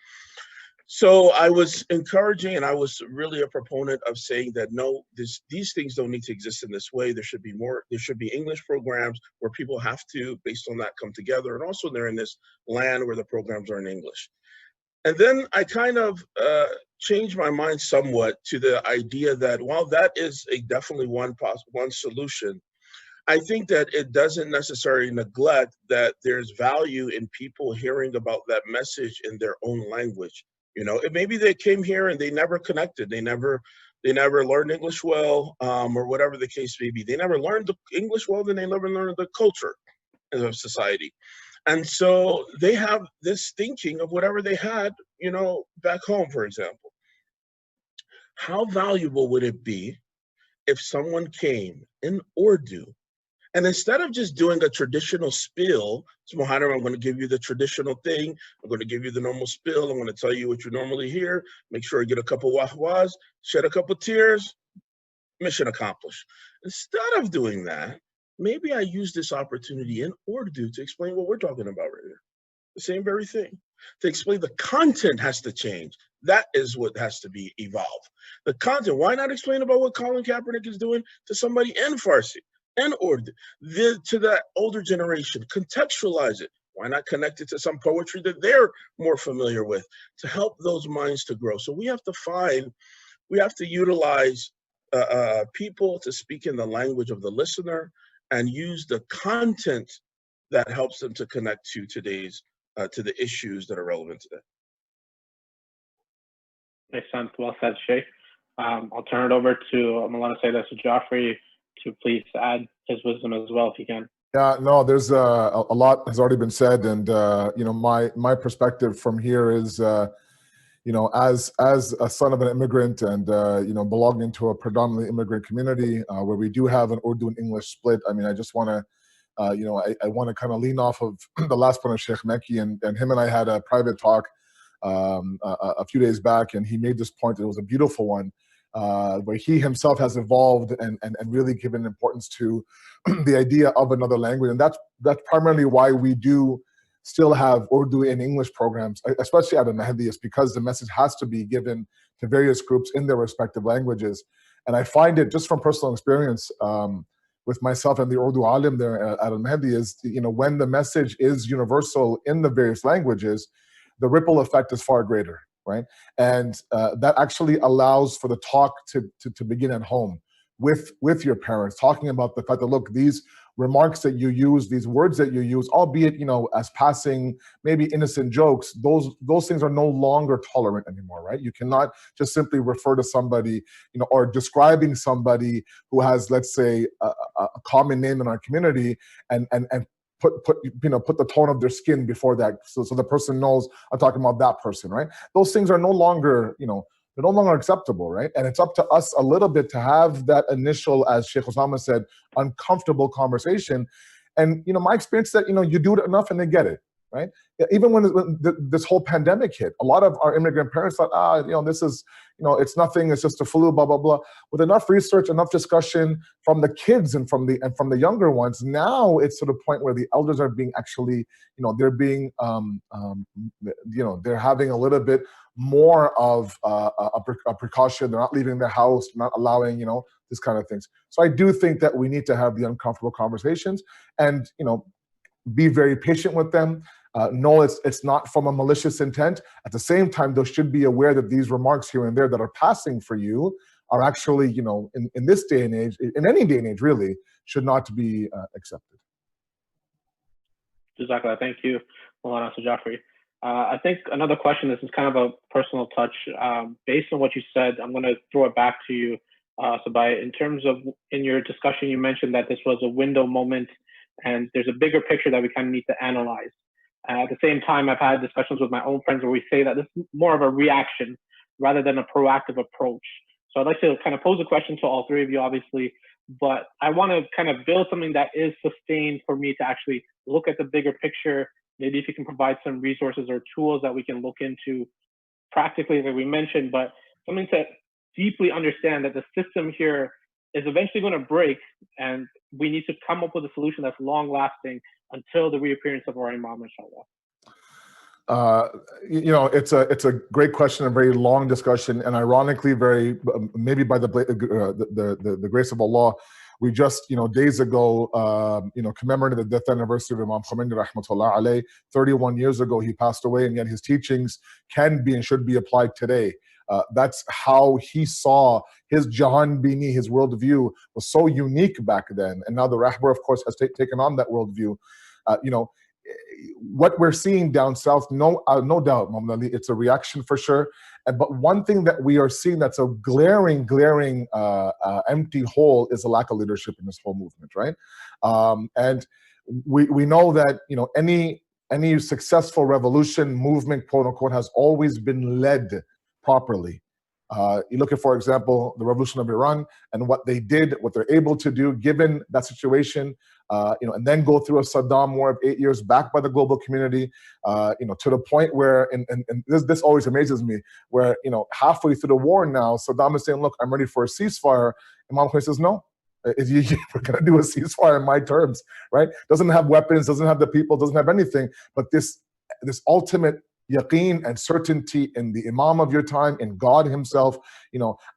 So I was encouraging, and I was really a proponent of saying that no, these things don't need to exist in this way. There should be more. There should be English programs where people have to, based on that, come together, and also they're in this land where the programs are in English. And then I kind of changed my mind somewhat to the idea that while that is definitely one solution, I think that it doesn't necessarily neglect that there's value in people hearing about that message in their own language. Maybe they came here and they never connected. They never learned English well, or whatever the case may be. They never learned the English well, then they never learned the culture of society. And so they have this thinking of whatever they had, back home, for example. How valuable would it be if someone came in Urdu, and instead of just doing a traditional spiel, it's Muharram, I'm going to give you the traditional thing. I'm going to give you the normal spiel. I'm going to tell you what you normally hear. Make sure you get a couple wahwas, shed a couple tears, mission accomplished. Instead of doing that, maybe I use this opportunity in Urdu to explain what we're talking about right here. The same very thing. To explain the content has to change. That is what has to be evolved. The content, why not explain about what Colin Kaepernick is doing to somebody in Farsi? And Urdu, to that older generation, contextualize it. Why not connect it to some poetry that they're more familiar with to help those minds to grow? So we have to utilize people to speak in the language of the listener and use the content that helps them to connect to today's, to the issues that are relevant today. Makes sense. Well said, Shaykh. I'll turn it over to Maulana Syed Jafri to please add his wisdom as well, if he can. Yeah, no, there's a lot has already been said, and my perspective from here is, as a son of an immigrant and belonging to a predominantly immigrant community where we do have an Urdu and English split. I mean, I just want to, I want to kind of lean off of the last point of Sheikh Mekki, and him and I had a private talk a few days back, and he made this point. It was a beautiful one. Where he himself has evolved and really given importance to the idea of another language. And that's primarily why we do still have Urdu and English programs, especially at Mahdi, is because the message has to be given to various groups in their respective languages. And I find it, just from personal experience with myself and the Urdu alim there at Mahdi, is, when the message is universal in the various languages, the ripple effect is far greater, right? And that actually allows for the talk to begin at home with your parents, talking about the fact that, look, these remarks that you use, these words that you use, albeit, as passing, maybe innocent jokes, those things are no longer tolerant anymore, right? You cannot just simply refer to somebody, or describing somebody who has, let's say, a common name in our community, and put the tone of their skin before that, so the person knows I'm talking about that person, right? Those things are no longer, they're no longer acceptable, right? And it's up to us a little bit to have that initial, as Sheikh Usama said, uncomfortable conversation. And, my experience that, you do it enough and they get it, right? Even when this whole pandemic hit, a lot of our immigrant parents thought, this is, it's nothing, it's just a flu, blah, blah, blah. With enough research, enough discussion from the kids and from the younger ones, now it's to the point where the elders are being actually, they're being, they're having a little bit more of a precaution. They're not leaving their house, not allowing, this kind of things. So I do think that we need to have the uncomfortable conversations and, be very patient with them. No, it's not from a malicious intent. At the same time, they should be aware that these remarks here and there that are passing for you are actually, in this day and age, in any day and age really, should not be accepted. Jazakallah. Thank you, Maulana Zain Jafri. I think another question, this is kind of a personal touch. Based on what you said, I'm going to throw it back to you, Sabai. In terms of, in your discussion, you mentioned that this was a window moment and there's a bigger picture that we kind of need to analyze. At the same time, I've had discussions with my own friends where we say that this is more of a reaction rather than a proactive approach. So I'd like to kind of pose a question to all three of you, obviously, but I want to kind of build something that is sustained for me to actually look at the bigger picture. Maybe if you can provide some resources or tools that we can look into practically, that we mentioned, but something to deeply understand that the system here is eventually going to break, and we need to come up with a solution that's long lasting until the reappearance of our Imam, inshallah. It's a great question, a very long discussion, and ironically, very maybe by the grace of Allah, we just days ago commemorated the death anniversary of Imam Khomeini rahmatullah alayh. 31 years ago he passed away, and yet his teachings can be and should be applied today. That's how he saw his Jahan Bini, his worldview was so unique back then, and now the Rahbar, of course, has taken on that worldview. What we're seeing down south, no doubt, Muhammad Ali, it's a reaction for sure. But one thing that we are seeing that's a glaring empty hole is a lack of leadership in this whole movement, right? And we know that any successful revolution movement, quote unquote, has always been led properly. You look at, for example, the revolution of Iran and what they did, what they're able to do given that situation, and then go through a Saddam war of 8 years backed by the global community, to the point where, and this always amazes me, where, halfway through the war now, Saddam is saying, look, I'm ready for a ceasefire. Imam Khomeini says, no, we're going to do a ceasefire in my terms, right? Doesn't have weapons, doesn't have the people, doesn't have anything, but this ultimate yaqeen and certainty in the Imam of your time, in God himself,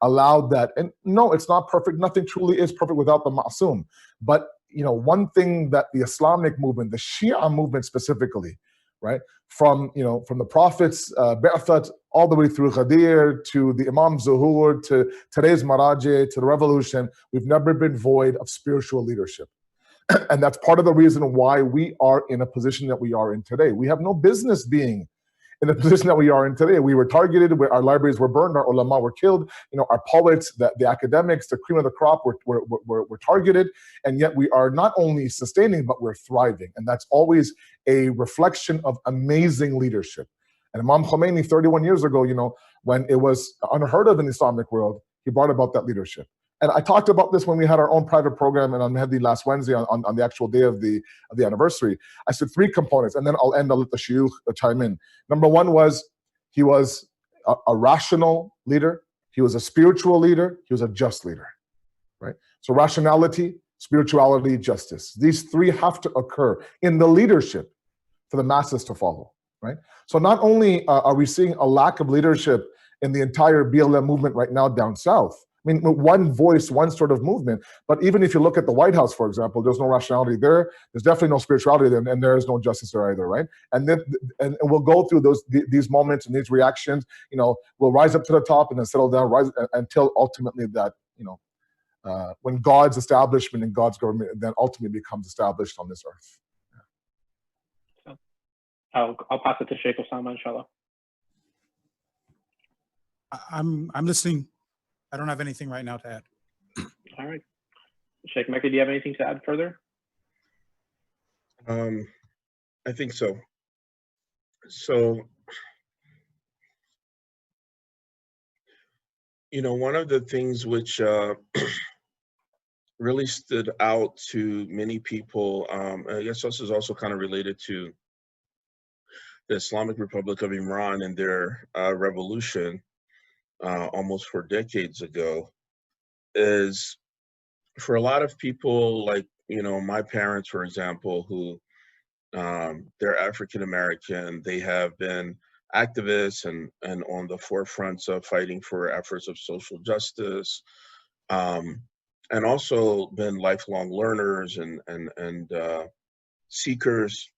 allowed that. And no, it's not perfect. Nothing truly is perfect without the Ma'soom. But, one thing that the Islamic movement, the Shia movement specifically, right, from the Prophet's Bi'that all the way through Ghadir to the Imam Zuhur to today's Maraji to the revolution, we've never been void of spiritual leadership. And that's part of the reason why we are in a position that we are in today. We have no business being in the position that we are in today. We were targeted, our libraries were burned, our ulama were killed, our poets, the academics, the cream of the crop were targeted, and yet we are not only sustaining, but we're thriving. And that's always a reflection of amazing leadership. And Imam Khomeini, 31 years ago, when it was unheard of in the Islamic world, he brought about that leadership. And I talked about this when we had our own private program and on Mahdi last Wednesday on the actual day of the anniversary. I said 3 components, and then I'll let the shuyukh chime in. Number 1 was he was a rational leader, he was a spiritual leader, he was a just leader, right? So rationality, spirituality, justice. These 3 have to occur in the leadership for the masses to follow, right? So not only are we seeing a lack of leadership in the entire BLM movement right now down south, I mean, one voice, one sort of movement, but even if you look at the White House, for example, there's no rationality there, there's definitely no spirituality there, and there is no justice there either, right? And then and we'll go through these moments and these reactions, you know, we'll rise up to the top and then settle down, rise until ultimately that, you know, when God's establishment and God's government then ultimately becomes established on this earth. So I'll pass it to Shaykh Usama, inshallah. I'm listening. I don't have anything right now to add. All right. Shaykh Mekki, do you have anything to add further? I think so. So, you know, one of the things which really stood out to many people, I guess this is also kind of related to the Islamic Republic of Iran and their revolution almost 4 decades ago, is for a lot of people, like, you know, my parents, for example, who they're African American, they have been activists and on the forefronts of fighting for efforts of social justice, and also been lifelong learners and seekers.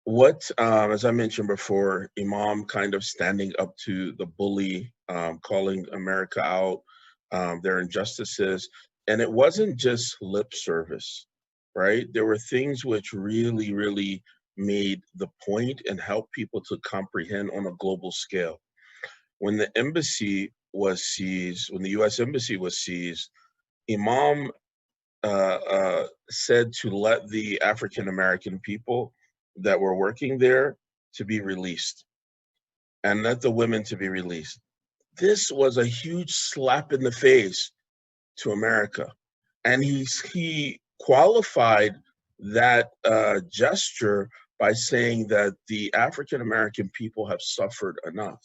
What, as I mentioned before, Imam kind of standing up to the bully, calling America out, their injustices. And it wasn't just lip service, right? There were things which really, really made the point and helped people to comprehend on a global scale. When the embassy was seized, when the US embassy was seized, Imam said to let the African American people that were working there to be released and let the women to be released. This was a huge slap in the face to America. And he qualified that gesture by saying that the African American people have suffered enough,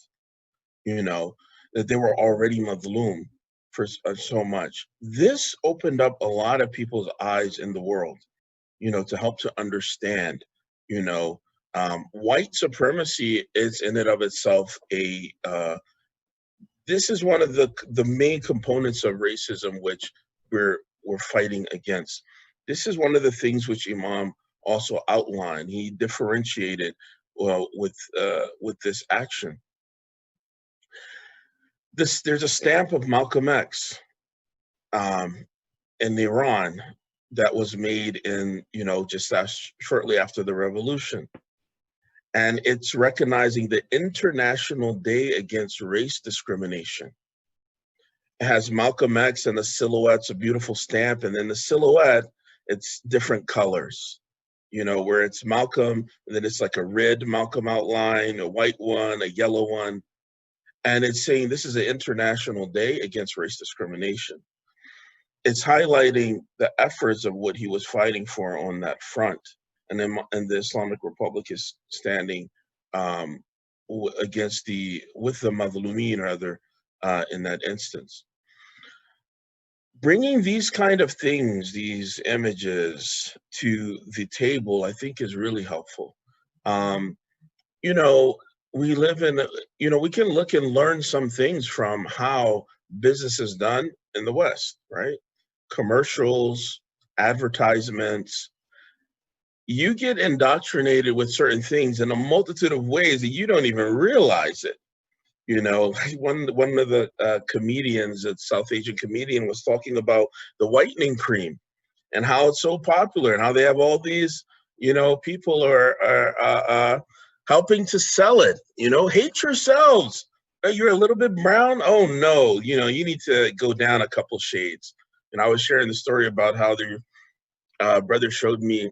you know, that they were already madloom for so much. This opened up a lot of people's eyes in the world, you know, to help to understand, you know, white supremacy is in and of itself this is one of the main components of racism which we're fighting against. This is one of the things which Imam also outlined. He differentiated with this action. There's a stamp of Malcolm X in Iran that was made in, you know, just shortly after the revolution. And it's recognizing the International Day Against Race Discrimination. It has Malcolm X and the silhouette's a beautiful stamp, and then the silhouette, it's different colors, you know, where it's Malcolm, and then it's like a red Malcolm outline, a white one, a yellow one. And it's saying this is an International Day Against Race Discrimination. It's highlighting the efforts of what he was fighting for on that front. And then the Islamic Republic is standing against with the Madhlumin, rather, in that instance. Bringing these kind of things, these images to the table, I think is really helpful. You know, we live in, you know, we can look and learn some things from how business is done in the West, right? Commercials, advertisements. You get indoctrinated with certain things in a multitude of ways that you don't even realize it. You know, one of the comedians, a South Asian comedian, was talking about the whitening cream and how it's so popular and how they have all these, you know, people are helping to sell it. You know, hate yourselves. You're a little bit brown. Oh no, you know, you need to go down a couple shades. And I was sharing the story about how the brother showed me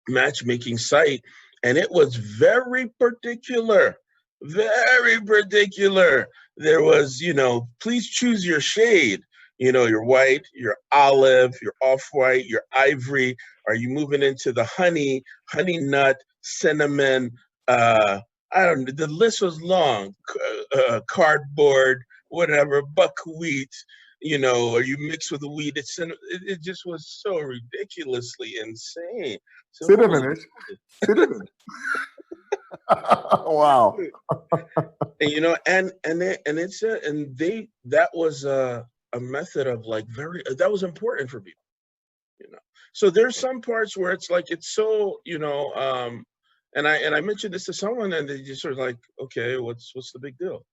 matchmaking site, and it was very particular. There was, you know, please choose your shade. You know, your white, your olive, your off-white, your ivory. Are you moving into the honey nut, cinnamon? I don't know. The list was long. Cardboard, whatever, buckwheat. or you mix with the weed. It just was so ridiculously insane. So Sit a minute. Sit a minute. Wow. And that was a method of like that was important for people. So there's some parts where it's like it's so and I mentioned this to someone and they just sort of like, okay, what's the big deal?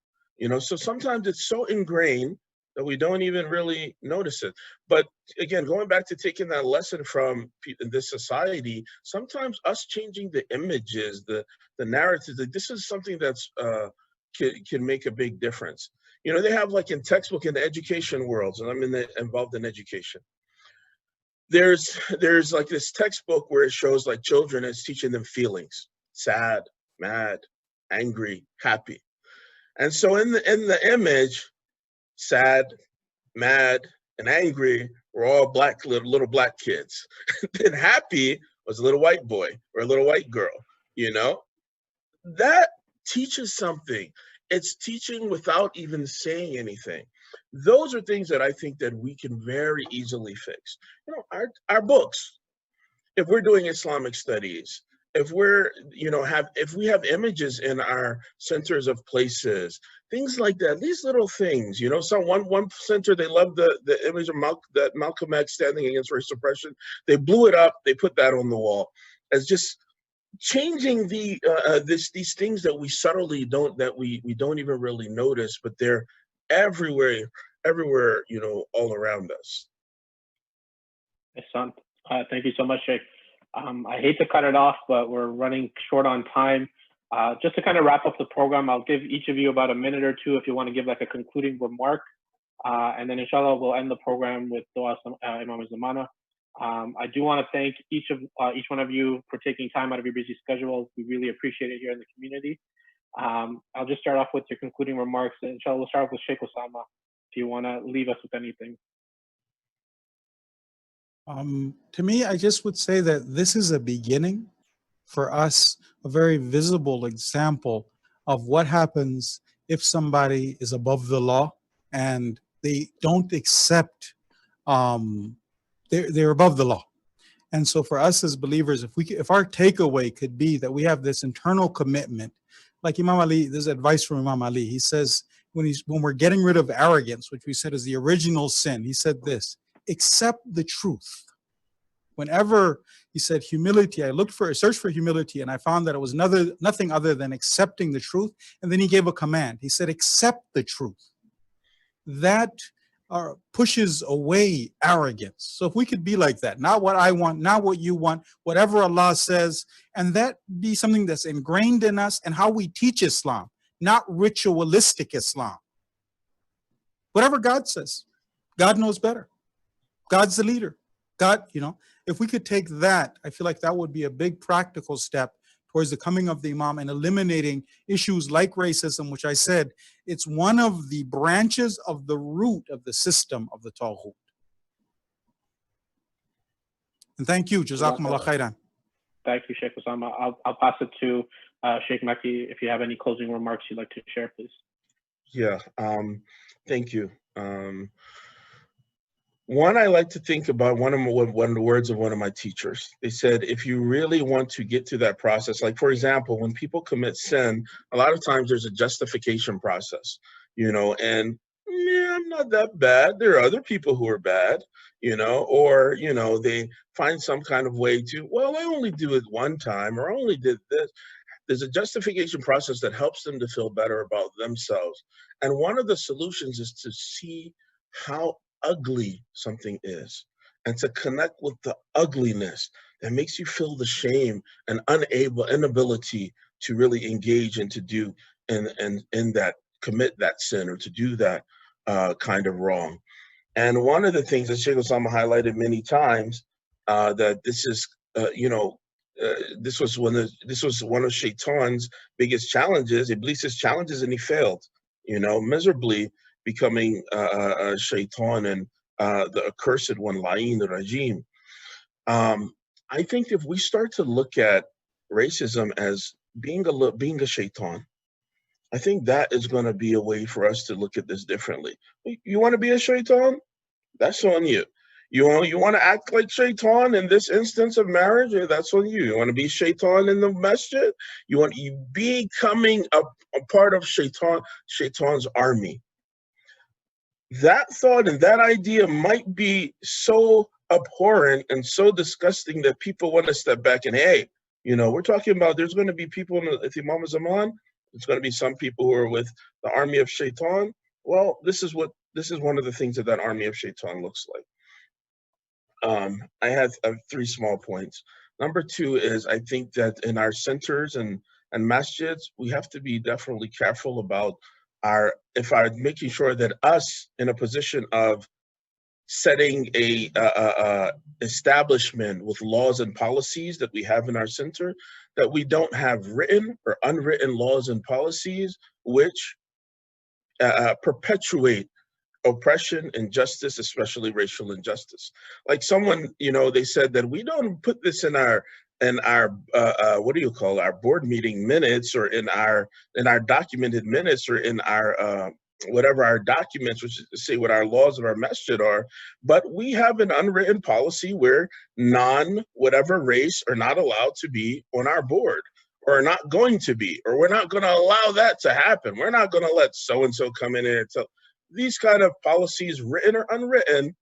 So sometimes it's so ingrained that we don't even really notice it. But again, going back to taking that lesson from this society, sometimes us changing the images, the narratives, this is something that's can make a big difference. They have like in textbook in the education worlds, and I'm involved in education. There's like this textbook where it shows like children, it's teaching them feelings: sad, mad, angry, happy. And so in the image, sad, mad, and angry were all little black kids. Then happy was a little white boy or a little white girl. That teaches something. It's teaching without even saying anything. Those are things that I think that we can very easily fix. Our books, if we're doing Islamic studies, if if we have images in our centers of places, things like that, these little things, one center, they love the image of Malcolm X standing against racial suppression. They blew it up, they put that on the wall as just changing these things that we subtly we don't even really notice, but they're everywhere, all around us. Asad, thank you so much, Shaykh. I hate to cut it off, but we're running short on time. Just to kind of wrap up the program, I'll give each of you about a minute or two if you want to give like a concluding remark. And then inshallah, we'll end the program with Dua Imam Zamana. I do want to thank each one of you for taking time out of your busy schedules. We really appreciate it here in the community. I'll just start off with your concluding remarks. And inshallah, we'll start off with Shaykh Usama, if you want to leave us with anything. To me, I just would say that this is a beginning for us, a very visible example of what happens if somebody is above the law and they don't accept, they're above the law. And so for us as believers, if our takeaway could be that we have this internal commitment, like Imam Ali, there's advice from Imam Ali. He says, when we're getting rid of arrogance, which we said is the original sin, he said this: accept the truth. Whenever he said humility, I searched for humility, and I found that it was nothing other than accepting the truth. And then he gave a command. He said, accept the truth. That pushes away arrogance. So if we could be like that, not what I want, not what you want, whatever Allah says, and that be something that's ingrained in us and how we teach Islam, not ritualistic Islam. Whatever God says, God knows better. God's the leader. God, if we could take that, I feel like that would be a big practical step towards the coming of the Imam and eliminating issues like racism, which I said, it's one of the branches of the root of the system of the Taghut. And thank you. Jazakumullah khairan. Thank you, Shaykh Usama. I'll pass it to Shaykh Mekki if you have any closing remarks you'd like to share, please. Yeah, thank you. One, I like to think about one of the words of one of my teachers. They said, if you really want to get to that process, like for example, when people commit sin, a lot of times there's a justification process, and yeah, I'm not that bad. There are other people who are bad, or, they find some kind of way to, well, I only do it one time, or I only did this. There's a justification process that helps them to feel better about themselves. And one of the solutions is to see how ugly something is and to connect with the ugliness that makes you feel the shame and inability to really engage and to do and that commit that sin or to do that kind of wrong. And one of the things that Shaykh Usama highlighted many times, that this is this was one of Shaitan's biggest challenges, Iblis's challenges, and he failed, miserably, becoming Shaitan and the accursed one, La'in Rajim. I think if we start to look at racism as being a Shaitan, I think that is going to be a way for us to look at this differently. You want to be a shaitan? That's on you. You want to act like shaitan in this instance of marriage? That's on you. You want to be shaitan in the masjid? You becoming a part of shaitan's army. That thought and that idea might be so abhorrent and so disgusting that people want to step back and, hey, we're talking about there's going to be people in the Imam Zaman. There's going to be some people who are with the army of shaitan. Well, this is one of the things that army of shaitan looks like. I have 3 small points. Number 2 is I think that in our centers and masjids, we have to be definitely careful about making sure that us in a position of setting a establishment with laws and policies that we have in our center, that we don't have written or unwritten laws and policies which perpetuate oppression, injustice, especially racial injustice. Like someone, they said that we don't put this in our what do you call our board meeting minutes, or in our documented minutes, or in our whatever our documents, which is to say what our laws of our masjid are. But we have an unwritten policy where whatever race are not allowed to be on our board, or not going to be, or we're not going to allow that to happen. We're not going to let so-and-so come in and tell. These kind of policies, written or unwritten,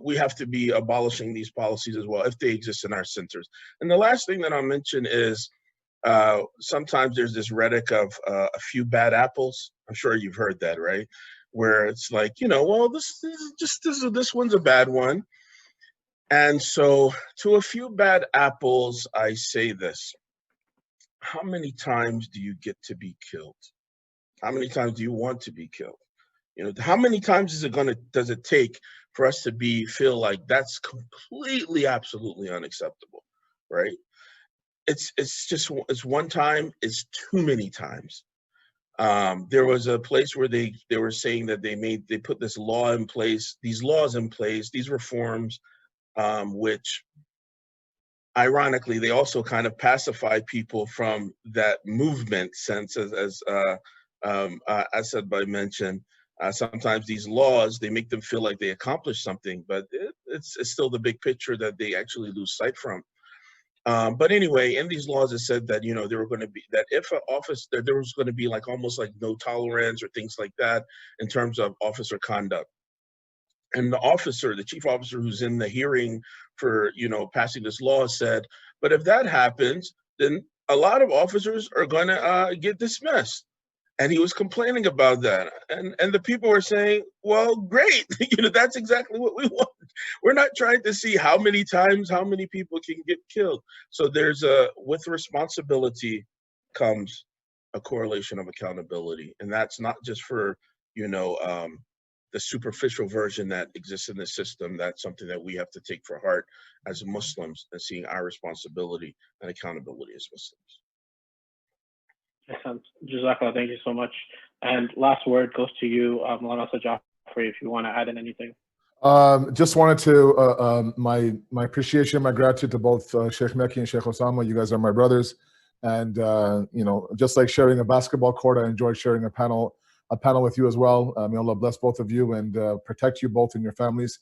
we have to be abolishing these policies as well if they exist in our centers. And the last thing that I'll mention is sometimes there's this rhetoric of a few bad apples. I'm sure you've heard that, right? Where it's like, well, this one's a bad one. And so to a few bad apples, I say this: how many times do you get to be killed? How many times do you want to be killed? How many times does it take for us to feel like that's completely, absolutely unacceptable, right? It's one time, it's too many times. There was a place where they were saying that they put these laws in place, these reforms, which ironically, they also kind of pacify people from that movement sense, as Asad mentioned. Sometimes these laws, they make them feel like they accomplish something, but it's still the big picture that they actually lose sight from. But anyway, in these laws, it said that, there were going to be, that if an office, there was going to be like almost like no tolerance or things like that in terms of officer conduct. And the chief officer who's in the hearing for, passing this law said, but if that happens, then a lot of officers are going to get dismissed. And he was complaining about that. And the people were saying, well, great, that's exactly what we want. We're not trying to see how many times, how many people can get killed. So with responsibility comes a correlation of accountability. And that's not just for, the superficial version that exists in the system. That's something that we have to take for heart as Muslims, and seeing our responsibility and accountability as Muslims. Excellent. Jazakallah, thank you so much. And last word goes to you, Maulana Asad Jafri, if you want to add in anything. Just wanted to, my appreciation, my gratitude to both Shaykh Mekki and Shaykh Usama. You guys are my brothers. And, just like sharing a basketball court, I enjoyed sharing a panel with you as well. May Allah bless both of you and protect you both and your families.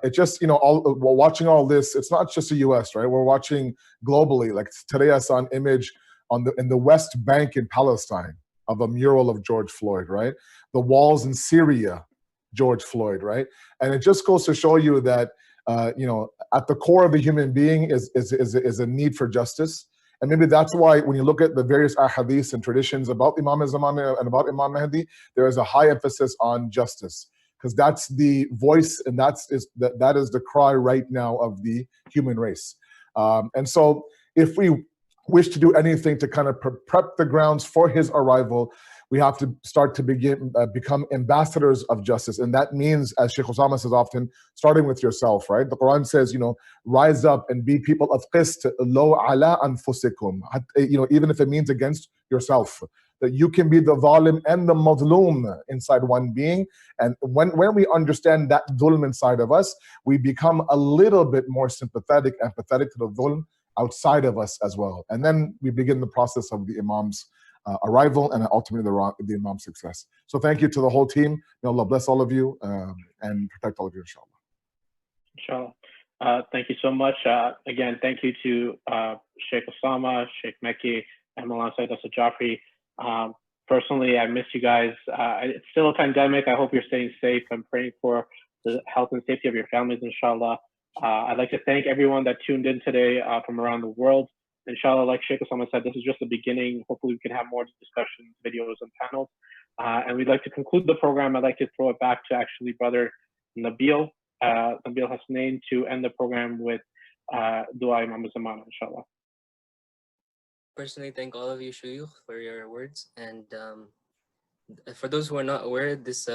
It just, watching all this, it's not just the US, right? We're watching globally. Like today I saw an image in the West Bank in Palestine of a mural of George Floyd, right? The walls in Syria, George Floyd, right? And it just goes to show you that, at the core of a human being is a need for justice. And maybe that's why when you look at the various ahadith and traditions about Imam Zaman and about Imam Mahdi, there is a high emphasis on justice, because that's the voice and that is the cry right now of the human race. And so if we wish to do anything to kind of prep the grounds for his arrival, we have to start to become ambassadors of justice. And that means, as Shaykh Usama says often, starting with yourself, right? The Quran says, rise up and be people of qist, lo ala anfusikum, even if it means against yourself, that you can be the zalim and the mazloom inside one being. And when we understand that dhulm inside of us, we become a little bit more sympathetic, empathetic to the dhulm outside of us as well. And then we begin the process of the Imams arrival and ultimately the Imam's success. So thank you to the whole team. May Allah bless all of you and protect all of you, inshallah. Inshallah. Thank you so much. Again, thank you to Shaykh Usama, Shaykh Mekki, and Maulana Syed Asad Jafri. Personally, I miss you guys. It's still a pandemic. I hope you're staying safe. I'm praying for the health and safety of your families, inshallah. I'd like to thank everyone that tuned in today from around the world. Inshallah, like Shaykh Usama said, this is just the beginning. Hopefully we can have more discussions, videos, and panels. And we'd like to conclude the program. I'd like to throw it back to actually Brother Nabeel Hasnain to end the program with Dua Imam Zamana, inshallah. Personally, thank all of you, Shuyukh, for your words. And for those who are not aware, this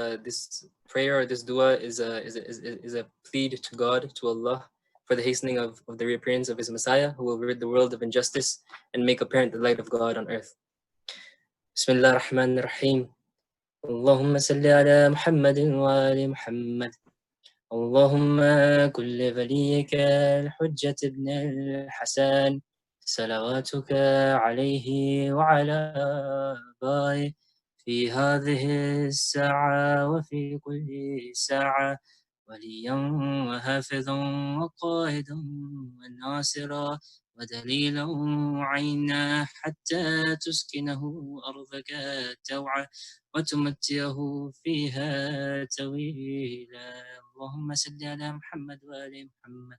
prayer or this dua is a plead to God, to Allah, for the hastening of the reappearance of His Messiah, who will rid the world of injustice and make apparent the light of God on earth. Bismillah ar-Rahman ar-Rahim. Allahumma salli ala Muhammadin wa ali Muhammad. اللهم كل وليك الحجة ابن الحسن صلواتك عليه وعلى آبائه في هذه الساعة وفي كل ساعة وليا وحافظا وقائدا وناصرا ودليلا وعينا حتى تسكنه أرضك توعا وتمتعه فيها طويلا اللهم صل على محمد وآل محمد